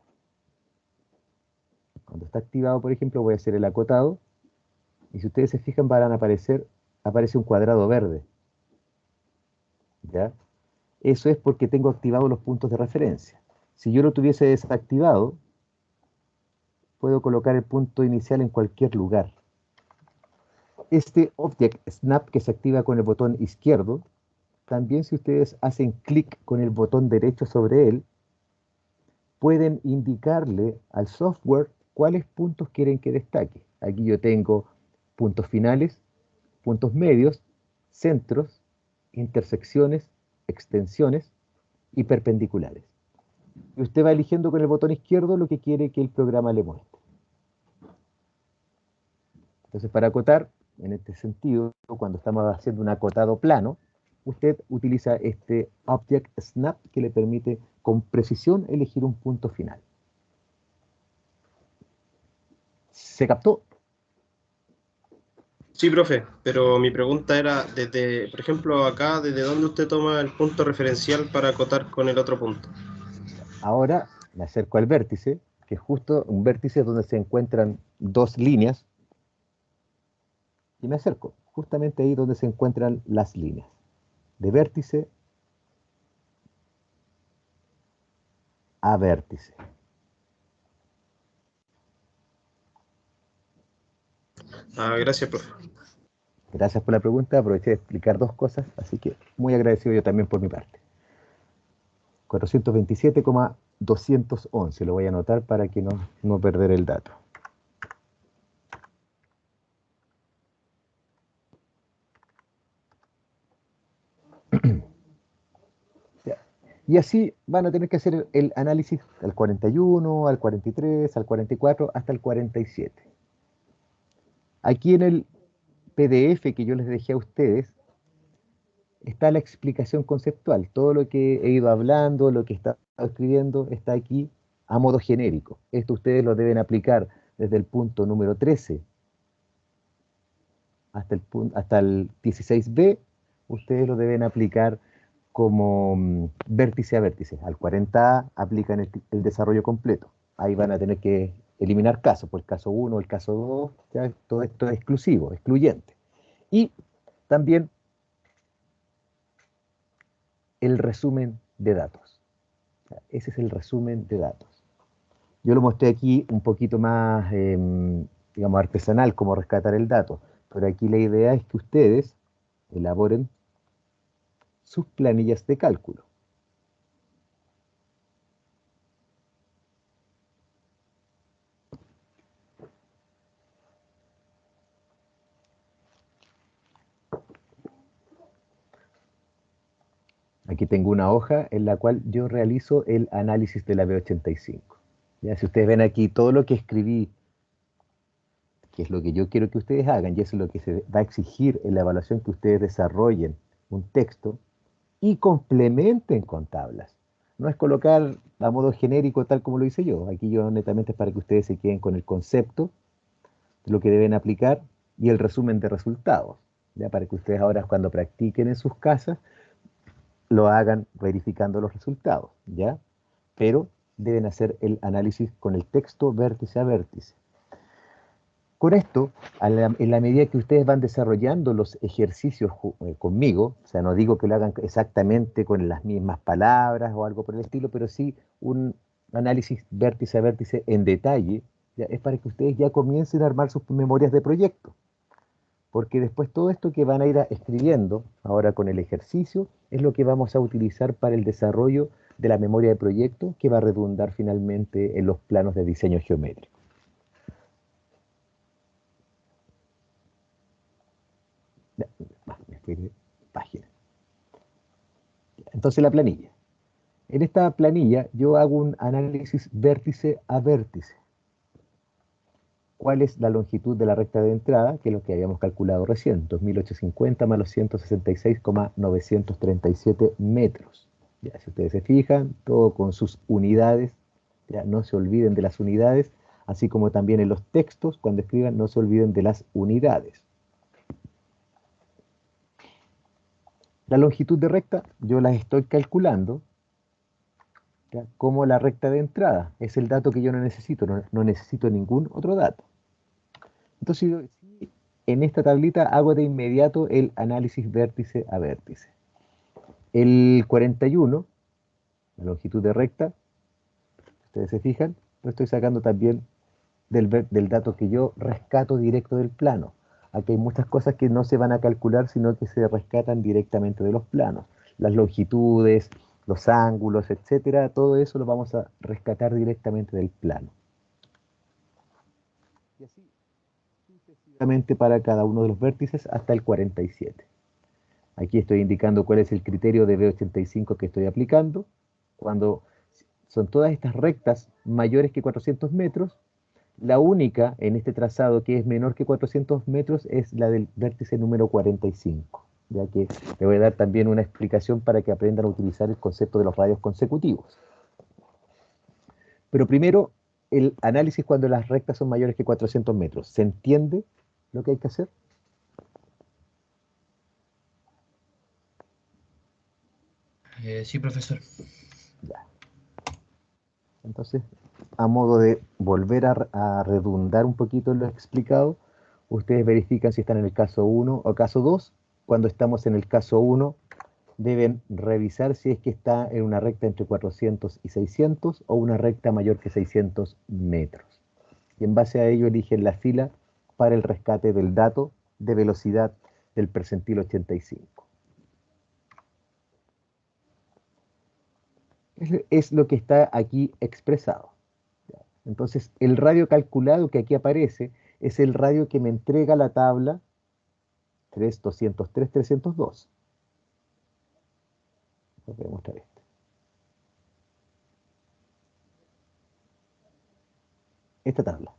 Cuando está activado, por ejemplo, voy a hacer el acotado, y si ustedes se fijan van a aparece un cuadrado verde. ¿Ya? Eso es porque tengo activados los puntos de referencia. Si yo lo tuviese desactivado, puedo colocar el punto inicial en cualquier lugar. Este Object Snap que se activa con el botón izquierdo, también si ustedes hacen clic con el botón derecho sobre él, pueden indicarle al software cuáles puntos quieren que destaque. Aquí yo tengo puntos finales, puntos medios, centros, intersecciones, extensiones y perpendiculares. Y usted va eligiendo con el botón izquierdo lo que quiere que el programa le muestre. Entonces, para acotar, en este sentido, cuando estamos haciendo un acotado plano, usted utiliza este Object Snap que le permite con precisión elegir un punto final. ¿Se captó? Sí, profe, pero mi pregunta era desde, por ejemplo, acá, ¿desde dónde usted toma el punto referencial para acotar con el otro punto? Ahora me acerco al vértice, que es justo un vértice donde se encuentran dos líneas, y me acerco justamente ahí donde se encuentran las líneas de vértice a vértice. Ah, gracias, profe. Gracias por la pregunta, aproveché de explicar dos cosas, así que muy agradecido yo también por mi parte. 427,211, lo voy a anotar para que no perder el dato. Ya. Y así van a tener que hacer el análisis al 41, al 43, al 44, hasta el 47. Aquí en el PDF que yo les dejé a ustedes, está la explicación conceptual. Todo lo que he ido hablando, lo que he estado escribiendo, está aquí a modo genérico. Esto ustedes lo deben aplicar desde el punto número 13 hasta el 16b. Ustedes lo deben aplicar como vértice a vértice. Al 40A aplican el desarrollo completo. Ahí van a tener que eliminar casos, por el caso 1, el caso 2, ya todo esto es exclusivo, excluyente. Y también el resumen de datos. O sea, ese es el resumen de datos. Yo lo mostré aquí un poquito más, digamos, artesanal, como rescatar el dato, pero aquí la idea es que ustedes elaboren sus planillas de cálculo. Aquí tengo una hoja en la cual yo realizo el análisis de la B85. Ya, si ustedes ven aquí todo lo que escribí, que es lo que yo quiero que ustedes hagan, y eso es lo que se va a exigir en la evaluación, que ustedes desarrollen un texto y complementen con tablas. No es colocar a modo genérico tal como lo hice yo. Aquí yo netamente es para que ustedes se queden con el concepto de lo que deben aplicar y el resumen de resultados, ¿ya? Para que ustedes ahora cuando practiquen en sus casas lo hagan verificando los resultados, ¿ya? Pero deben hacer el análisis con el texto vértice a vértice. Con esto, en la medida que ustedes van desarrollando los ejercicios conmigo, o sea, no digo que lo hagan exactamente con las mismas palabras o algo por el estilo, pero sí un análisis vértice a vértice en detalle, ¿ya? Es para que ustedes ya comiencen a armar sus memorias de proyecto. Porque después todo esto que van a ir escribiendo ahora con el ejercicio es lo que vamos a utilizar para el desarrollo de la memoria de proyecto, que va a redundar finalmente en los planos de diseño geométrico. Ya, me fui de página. Entonces la planilla. En esta planilla yo hago un análisis vértice a vértice. ¿Cuál es la longitud de la recta de entrada? Que es lo que habíamos calculado recién, 2850 más los 166,937 metros. Ya, si ustedes se fijan, todo con sus unidades, ya no se olviden de las unidades, así como también en los textos, cuando escriban, no se olviden de las unidades. La longitud de recta, yo las estoy calculando, ¿ya? Como la recta de entrada. Es el dato que yo no necesito, no necesito ningún otro dato. Entonces, en esta tablita hago de inmediato el análisis vértice a vértice. El 41, la longitud de recta, ustedes se fijan, lo estoy sacando también del dato que yo rescato directo del plano. Aquí hay muchas cosas que no se van a calcular, sino que se rescatan directamente de los planos. Las longitudes, los ángulos, etcétera, todo eso lo vamos a rescatar directamente del plano. Y así sucesivamente para cada uno de los vértices hasta el 47. Aquí estoy indicando cuál es el criterio de B85 que estoy aplicando. Cuando son todas estas rectas mayores que 400 metros, la única en este trazado que es menor que 400 metros es la del vértice número 45, ya que le voy a dar también una explicación para que aprendan a utilizar el concepto de los radios consecutivos. Pero primero, el análisis cuando las rectas son mayores que 400 metros. ¿Se entiende lo que hay que hacer? Sí, profesor. Ya. Entonces, a modo de volver a redundar un poquito en lo explicado, ustedes verifican si están en el caso 1 o caso 2. Cuando estamos en el caso 1, deben revisar si es que está en una recta entre 400 y 600 o una recta mayor que 600 metros. Y en base a ello eligen la fila para el rescate del dato de velocidad del percentil 85. Es lo que está aquí expresado. Entonces, el radio calculado que aquí aparece es el radio que me entrega la tabla 3.203.302. Voy a mostrar esto. Esta tabla.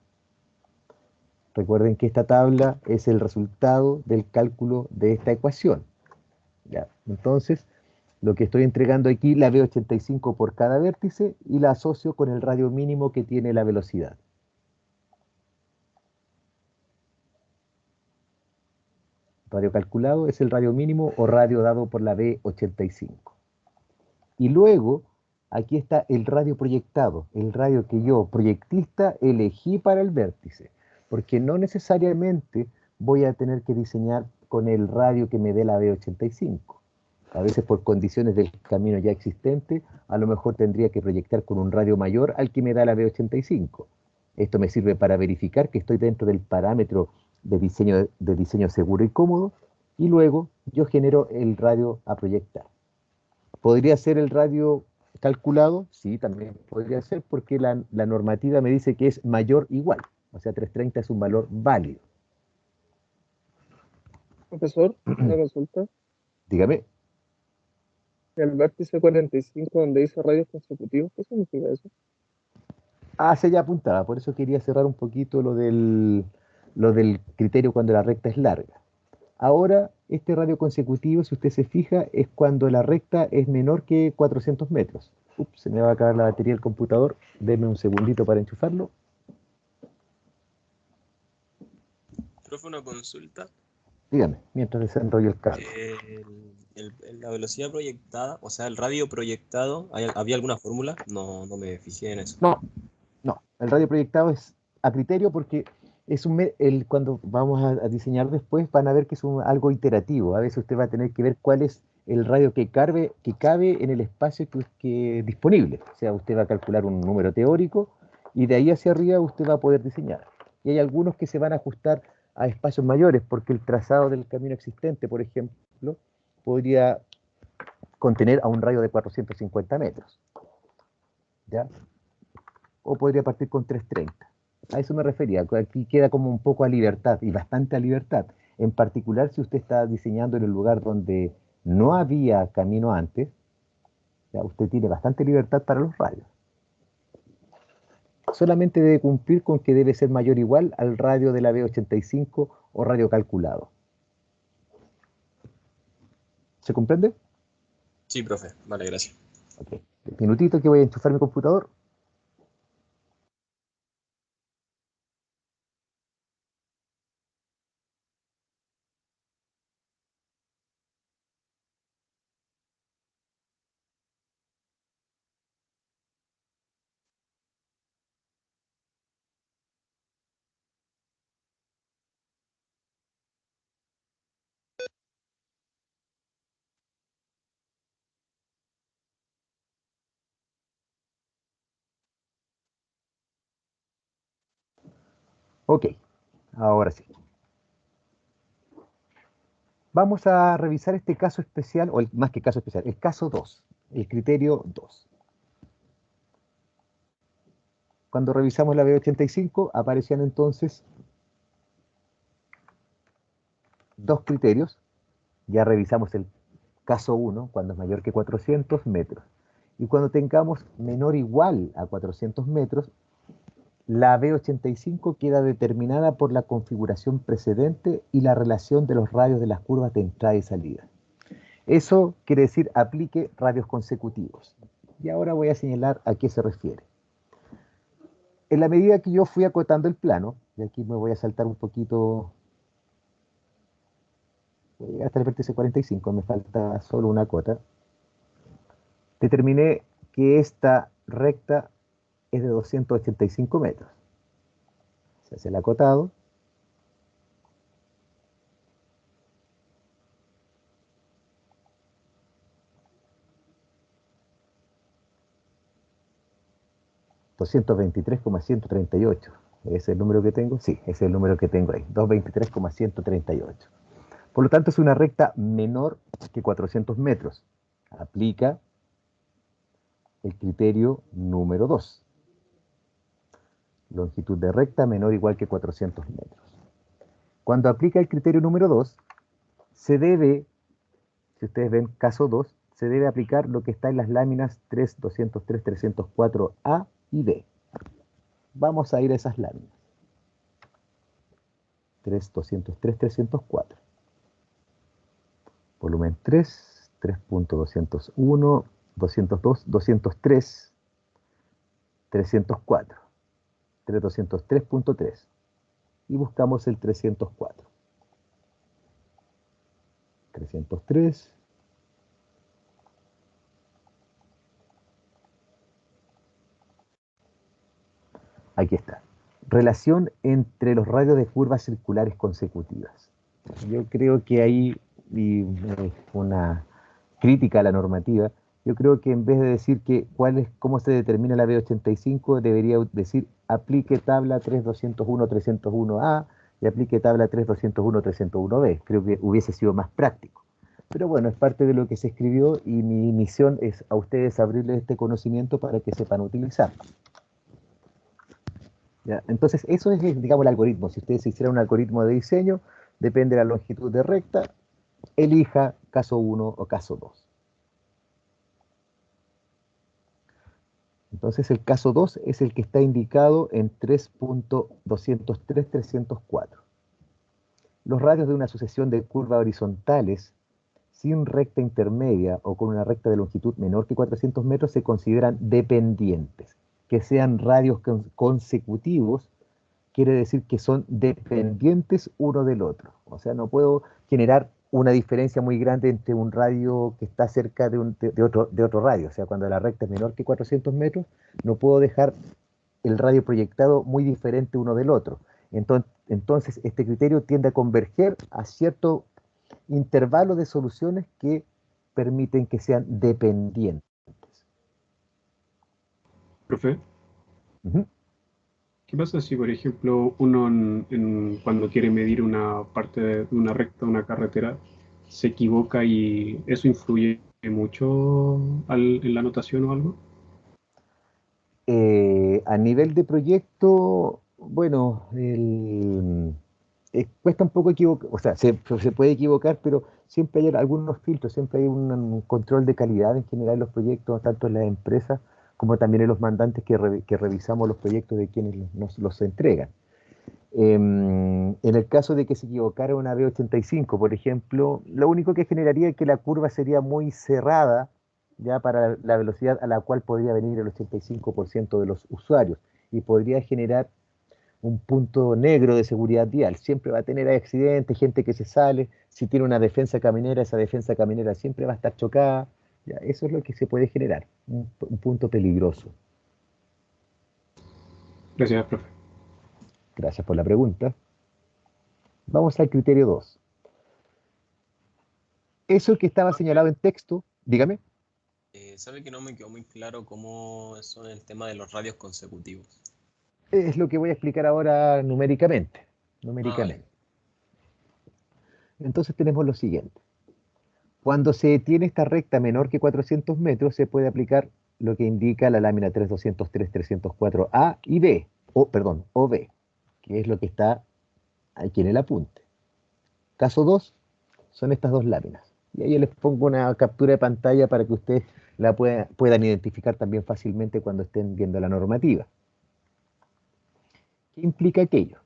Recuerden que esta tabla es el resultado del cálculo de esta ecuación. ¿Ya? Entonces, lo que estoy entregando aquí, la B85 por cada vértice, y la asocio con el radio mínimo que tiene la velocidad. Radio calculado es el radio mínimo o radio dado por la B85. Y luego, aquí está el radio proyectado, el radio que yo, proyectista, elegí para el vértice, porque no necesariamente voy a tener que diseñar con el radio que me dé la B85. A veces por condiciones del camino ya existente, a lo mejor tendría que proyectar con un radio mayor al que me da la B85. Esto me sirve para verificar que estoy dentro del parámetro de diseño seguro y cómodo, y luego yo genero el radio a proyectar. ¿Podría ser el radio calculado? Sí, también podría ser, porque la normativa me dice que es mayor o igual. O sea, 330 es un valor válido. Profesor, una consulta. Dígame. el vértice 45 donde dice radios consecutivos, ¿qué significa eso? Hacia allá apuntaba, por eso quería cerrar un poquito lo del criterio cuando la recta es larga. Ahora, este radio consecutivo, si usted se fija, es cuando la recta es menor que 400 metros. Ups, se me va a acabar la batería del computador. Denme un segundito para enchufarlo. Profe, una consulta. Dígame, mientras desenrollo el cable. La velocidad proyectada, o sea, el radio proyectado, ¿había alguna fórmula? No me fijé en eso. No, el radio proyectado es a criterio porque es cuando vamos a diseñar después van a ver que es algo iterativo. A veces usted va a tener que ver cuál es el radio que cabe en el espacio que disponible. O sea, usted va a calcular un número teórico y de ahí hacia arriba usted va a poder diseñar. Y hay algunos que se van a ajustar a espacios mayores porque el trazado del camino existente, por ejemplo, podría contener a un radio de 450 metros. ¿Ya? O podría partir con 330. A eso me refería, aquí queda como un poco a libertad, y bastante a libertad. En particular, si usted está diseñando en un lugar donde no había camino antes, ya usted tiene bastante libertad para los radios. Solamente debe cumplir con que debe ser mayor o igual al radio de la B85 o radio calculado. ¿Se comprende? Sí, profe. Vale, gracias. Ok. Un minutito que voy a enchufar mi computador. Ok, ahora sí. Vamos a revisar este caso especial, o más que caso especial, el caso 2, el criterio 2. Cuando revisamos la B85, aparecían entonces dos criterios. Ya revisamos el caso 1, cuando es mayor que 400 metros. Y cuando tengamos menor o igual a 400 metros, la B85 queda determinada por la configuración precedente y la relación de los radios de las curvas de entrada y salida. Eso quiere decir aplique radios consecutivos. Y ahora voy a señalar a qué se refiere. En la medida que yo fui acotando el plano, y aquí me voy a saltar un poquito, voy a llegar hasta el vértice 45, me falta solo una cota, determiné que esta recta es de 285 metros. Se hace el acotado. $223,138. ¿Ese es el número que tengo? Sí, ese es el número que tengo ahí. 223,138. Por lo tanto, es una recta menor que 400 metros. Aplica el criterio número 2. Longitud de recta menor o igual que 400 metros. Cuando aplica el criterio número 2, se debe, si ustedes ven caso 2, se debe aplicar lo que está en las láminas 3, 203, 304A y B. Vamos a ir a esas láminas. 3, 203, 304. Volumen 3, 3.201, 202, 203, 304. 3203.3. Y buscamos el 304. 303. Aquí está. Relación entre los radios de curvas circulares consecutivas. Yo creo que ahí, y una crítica a la normativa, yo creo que en vez de decir que cómo se determina la B85, debería decir aplique tabla 3201 301A y aplique tabla 3201 301B. Creo que hubiese sido más práctico. Pero bueno, es parte de lo que se escribió y mi misión es a ustedes abrirles este conocimiento para que sepan utilizarlo. ¿Ya? Entonces, eso es, digamos, el algoritmo. Si ustedes hicieran un algoritmo de diseño, depende de la longitud de recta, elija caso 1 o caso 2. Entonces el caso 2 es el que está indicado en 3.203.304. Los radios de una sucesión de curvas horizontales sin recta intermedia o con una recta de longitud menor que 400 metros se consideran dependientes. Que sean radios consecutivos quiere decir que son dependientes uno del otro. O sea, no puedo generar una diferencia muy grande entre un radio que está cerca de otro radio. O sea, cuando la recta es menor que 400 metros, no puedo dejar el radio proyectado muy diferente uno del otro. Entonces, este criterio tiende a converger a cierto intervalo de soluciones que permiten que sean dependientes. Profe, Ujú. ¿qué pasa si, por ejemplo, uno cuando quiere medir una parte de una recta, una carretera, se equivoca y eso influye mucho en la anotación o algo? A nivel de proyecto, bueno, cuesta un poco equivocar, o sea, se puede equivocar, pero siempre hay algunos filtros, siempre hay un control de calidad en general en los proyectos, tanto en las empresas como también en los mandantes que revisamos los proyectos de quienes nos los entregan. En el caso de que se equivocara una B85, por ejemplo, lo único que generaría es que la curva sería muy cerrada ya para la velocidad a la cual podría venir el 85% de los usuarios y podría generar un punto negro de seguridad vial. Siempre va a tener accidentes, gente que se sale. Si tiene una defensa caminera, esa defensa caminera siempre va a estar chocada. Ya, eso es lo que se puede generar, un punto peligroso. Gracias, profe. Gracias por la pregunta. Vamos al criterio 2. Eso que estaba señalado en texto, dígame. ¿Sabe que no me quedó muy claro cómo son el tema de los radios consecutivos? Es lo que voy a explicar ahora numéricamente. Vale. Entonces tenemos lo siguiente. Cuando se tiene esta recta menor que 400 metros, se puede aplicar lo que indica la lámina 3203-304A y B, o B, que es lo que está aquí en el apunte. Caso 2 son estas dos láminas. Y ahí les pongo una captura de pantalla para que ustedes la puedan identificar también fácilmente cuando estén viendo la normativa. ¿Qué implica aquello?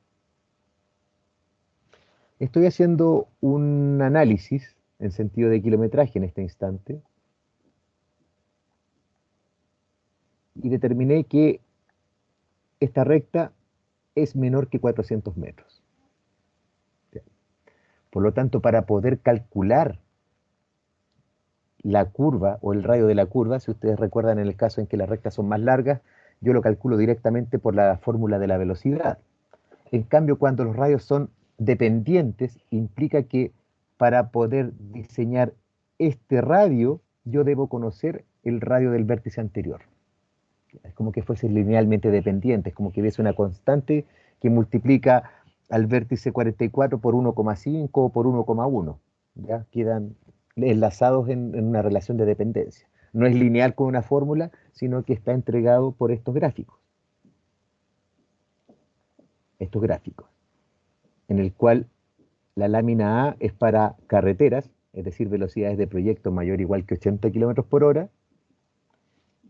Estoy haciendo un análisis en sentido de kilometraje en este instante y determiné que esta recta es menor que 400 metros. Por lo tanto, para poder calcular la curva o el radio de la curva, si ustedes recuerdan en el caso en que las rectas son más largas, yo lo calculo directamente por la fórmula de la velocidad. En cambio, cuando los radios son dependientes, implica que para poder diseñar este radio, yo debo conocer el radio del vértice anterior. Es como que fuese linealmente dependiente, es como que hubiese una constante que multiplica al vértice 44 por 1,5 o por 1,1. ¿Ya? Quedan enlazados en una relación de dependencia. No es lineal con una fórmula, sino que está entregado por estos gráficos. Estos gráficos, en el cual la lámina A es para carreteras, es decir, velocidades de proyecto mayor o igual que 80 km por hora,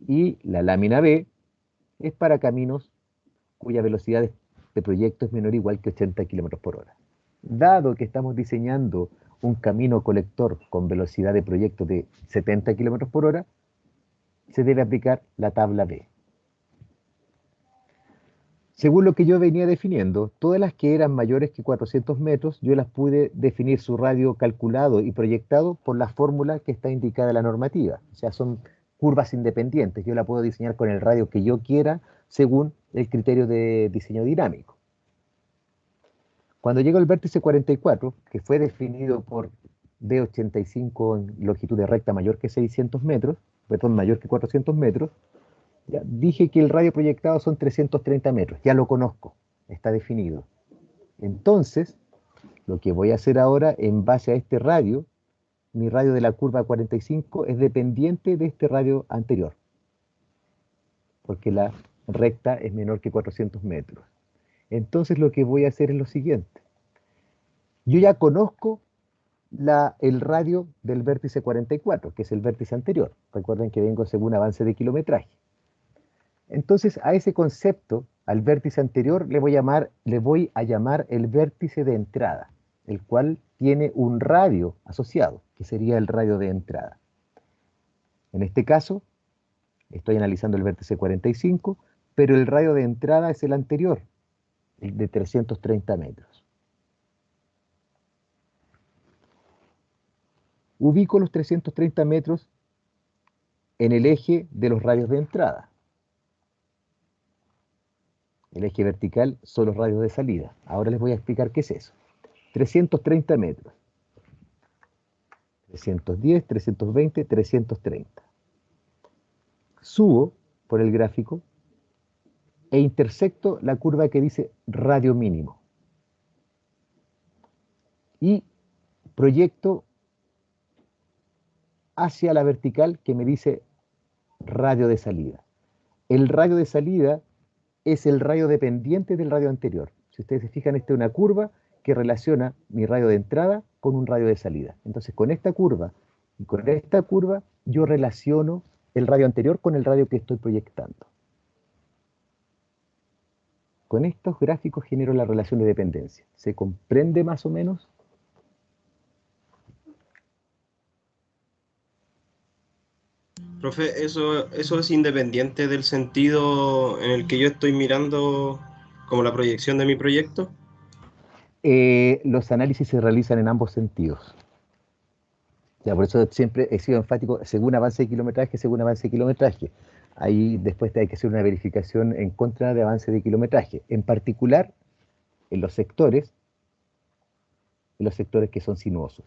y la lámina B es para caminos cuya velocidad de proyecto es menor o igual que 80 km por hora. Dado que estamos diseñando un camino colector con velocidad de proyecto de 70 km por hora, se debe aplicar la tabla B. Según lo que yo venía definiendo, todas las que eran mayores que 400 metros, yo las pude definir su radio calculado y proyectado por la fórmula que está indicada en la normativa. O sea, son curvas independientes. Yo la puedo diseñar con el radio que yo quiera según el criterio de diseño dinámico. Cuando llego al vértice 44, que fue definido por D85 en longitud de recta mayor que 600 metros, perdón, mayor que 400 metros, ya dije que el radio proyectado son 330 metros, ya lo conozco, está definido. Entonces, lo que voy a hacer ahora, en base a este radio, mi radio de la curva 45 es dependiente de este radio anterior, porque la recta es menor que 400 metros. Entonces lo que voy a hacer es lo siguiente. Yo ya conozco el radio del vértice 44, que es el vértice anterior. Recuerden que vengo según avance de kilometraje. Entonces, a ese concepto, al vértice anterior, le voy a llamar el vértice de entrada, el cual tiene un radio asociado, que sería el radio de entrada. En este caso, estoy analizando el vértice 45, pero el radio de entrada es el anterior, el de 330 metros. Ubico los 330 metros en el eje de los radios de entrada. El eje vertical son los radios de salida. Ahora les voy a explicar qué es eso. 330 metros. 310, 320, 330. Subo por el gráfico e intersecto la curva que dice radio mínimo. Y proyecto hacia la vertical que me dice radio de salida. El radio de salida es el radio dependiente del radio anterior. Si ustedes se fijan, esta es una curva que relaciona mi radio de entrada con un radio de salida. Entonces, con esta curva y con esta curva, yo relaciono el radio anterior con el radio que estoy proyectando. Con estos gráficos genero la relación de dependencia. ¿Se comprende más o menos? Profe, ¿eso es independiente del sentido en el que yo estoy mirando como la proyección de mi proyecto? Los análisis se realizan en ambos sentidos. Ya, por eso siempre he sido enfático, según avance de kilometraje, según avance de kilometraje. Ahí después hay que hacer una verificación en contra de avance de kilometraje. En particular, en los sectores que son sinuosos.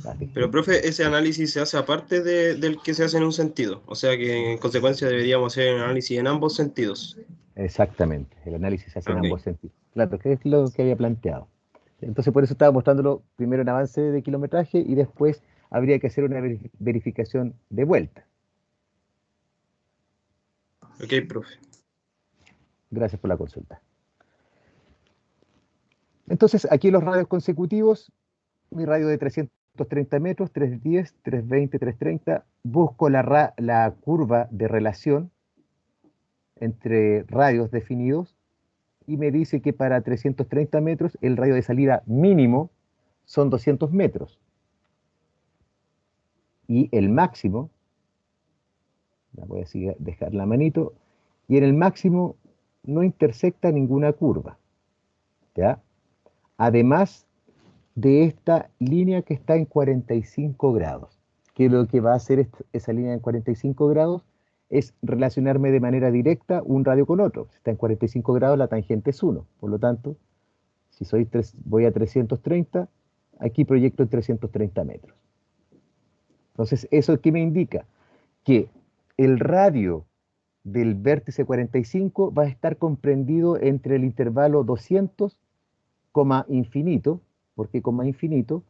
¿Vale? Pero, profe, ese análisis se hace aparte del que se hace en un sentido. O sea que en consecuencia deberíamos hacer el análisis en ambos sentidos. Exactamente, el análisis se hace en Ok. ambos sentidos. Claro, que es lo que había planteado. Entonces, por eso estaba mostrándolo primero en avance de kilometraje y después habría que hacer una verificación de vuelta. Ok, profe. Gracias por la consulta. Entonces, aquí los radios consecutivos, mi radio de 330 metros, 310, 320, 330, busco la curva de relación entre radios definidos y me dice que para 330 metros el radio de salida mínimo son 200 metros. Y el máximo, la voy a dejar la manito, y en el máximo no intersecta ninguna curva. ¿Ya? Además de esta línea que está en 45 grados, que lo que va a hacer esa línea en 45 grados es relacionarme de manera directa un radio con otro. Si está en 45 grados, la tangente es 1. Por lo tanto, si voy a 330, aquí proyecto en 330 metros. Entonces, ¿eso qué me indica? Que el radio del vértice 45 va a estar comprendido entre el intervalo 200, infinito. ¿Por qué coma infinito?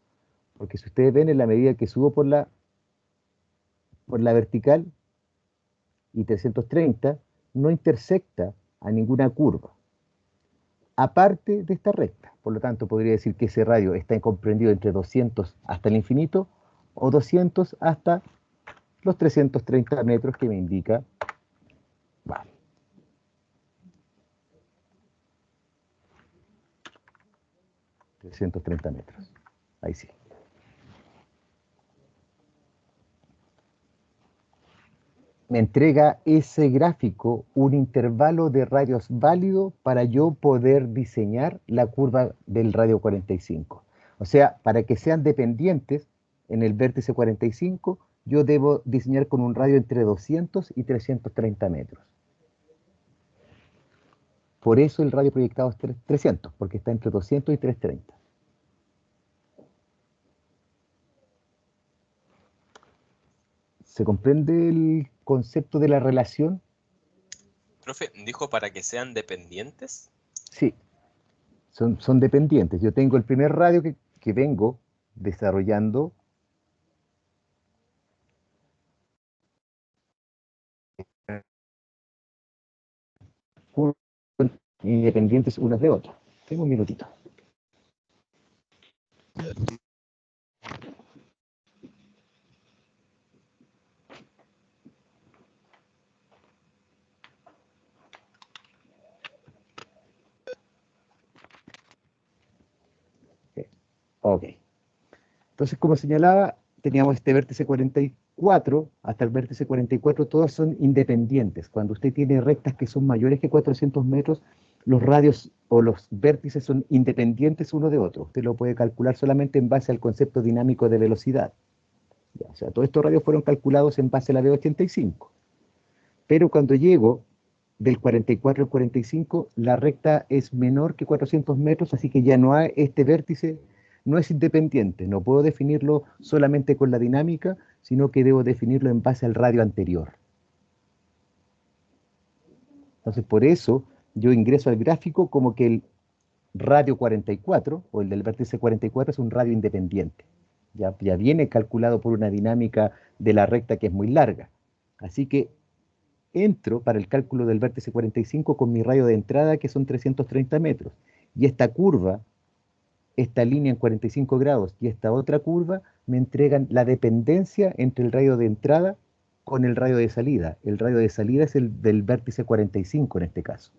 Porque si ustedes ven, en la medida que subo por la vertical y 330, no intersecta a ninguna curva, aparte de esta recta. Por lo tanto, podría decir que ese radio está comprendido entre 200 hasta el infinito o 200 hasta los 330 metros que me indica. Vale. $330 metros. Ahí sí. Me entrega ese gráfico un intervalo de radios válido para yo poder diseñar la curva del radio 45. O sea, para que sean dependientes en el vértice 45, yo debo diseñar con un radio entre 200 y 330 metros. Por eso el radio proyectado es 300, porque está entre 200 y 330. ¿Se comprende el concepto de la relación? Profe, ¿dijo para que sean dependientes? Sí, son dependientes. Yo tengo el primer radio que vengo desarrollando independientes unas de otras. Tengo un minutito. Ok. Entonces, como señalaba, teníamos este vértice 44, hasta el vértice 44, todas son independientes. Cuando usted tiene rectas que son mayores que 400 metros, los radios o los vértices son independientes uno de otro. Usted lo puede calcular solamente en base al concepto dinámico de velocidad. Ya, o sea, todos estos radios fueron calculados en base a la V85. Pero cuando llego del 44 al 45, la recta es menor que 400 metros, así que ya no hay este vértice, no es independiente. No puedo definirlo solamente con la dinámica, sino que debo definirlo en base al radio anterior. Entonces, por eso yo ingreso al gráfico como que el radio 44, o el del vértice 44, es un radio independiente. Ya viene calculado por una dinámica de la recta que es muy larga. Así que entro para el cálculo del vértice 45 con mi radio de entrada, que son 330 metros. Y esta curva, esta línea en 45 grados y esta otra curva, me entregan la dependencia entre el radio de entrada con el radio de salida. El radio de salida es el del vértice 45 en este caso.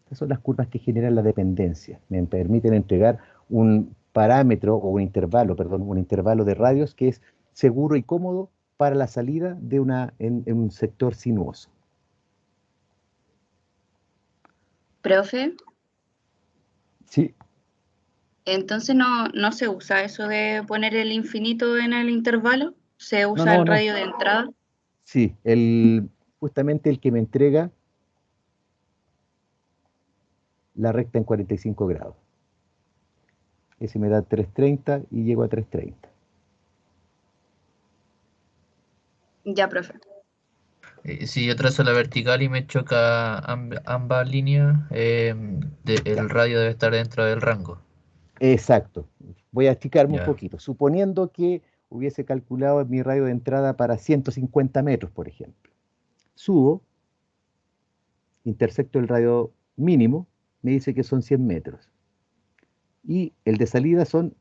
Estas son las curvas que generan la dependencia. Me permiten entregar un parámetro o un intervalo de radios que es seguro y cómodo para la salida de en un sector sinuoso. Profe, Sí, entonces no se usa eso de poner el infinito en el intervalo, se usa no, el no. radio de entrada. Sí, justamente el que me entrega la recta en 45 grados. Ese me da 330 y llego a 330. Ya, profe. Si yo trazo la vertical y me choca ambas líneas, el radio debe estar dentro del rango. Exacto. Voy a explicarme un Ya. poquito. Suponiendo que hubiese calculado mi radio de entrada para 150 metros, por ejemplo. Subo, intersecto el radio mínimo, me dice que son 100 metros. Y el de salida son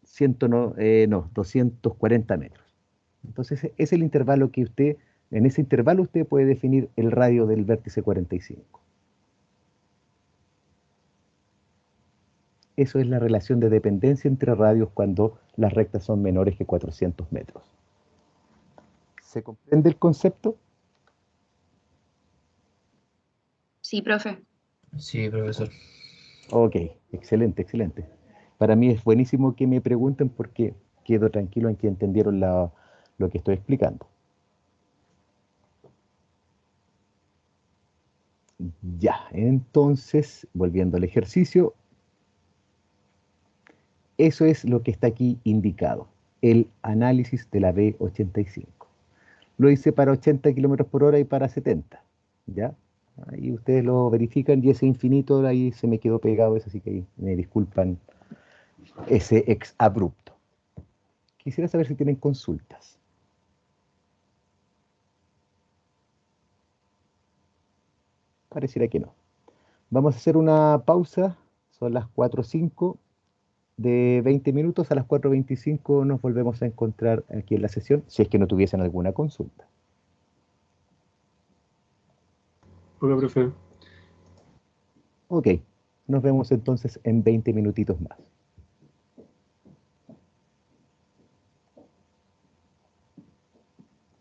240 metros. Entonces, es el intervalo que en ese intervalo usted puede definir el radio del vértice 45. Eso es la relación de dependencia entre radios cuando las rectas son menores que 400 metros. ¿Se comprende el concepto? Sí, profe. Sí, profesor. Ok, excelente, excelente. Para mí es buenísimo que me pregunten porque quedo tranquilo en que entendieron lo que estoy explicando. Ya, entonces, volviendo al ejercicio, eso es lo que está aquí indicado, el análisis de la B85. Lo hice para 80 kilómetros por hora y para 70, ¿ya? Ahí ustedes lo verifican y ese infinito ahí se me quedó pegado, eso, así que ahí me disculpan ese ex abrupto. Quisiera saber si tienen consultas. Pareciera que no. Vamos a hacer una pausa, son las 4:05 de 20 minutos, a las 4:25 nos volvemos a encontrar aquí en la sesión, si es que no tuviesen alguna consulta. Hola, profe. Ok, nos vemos entonces en 20 minutitos más.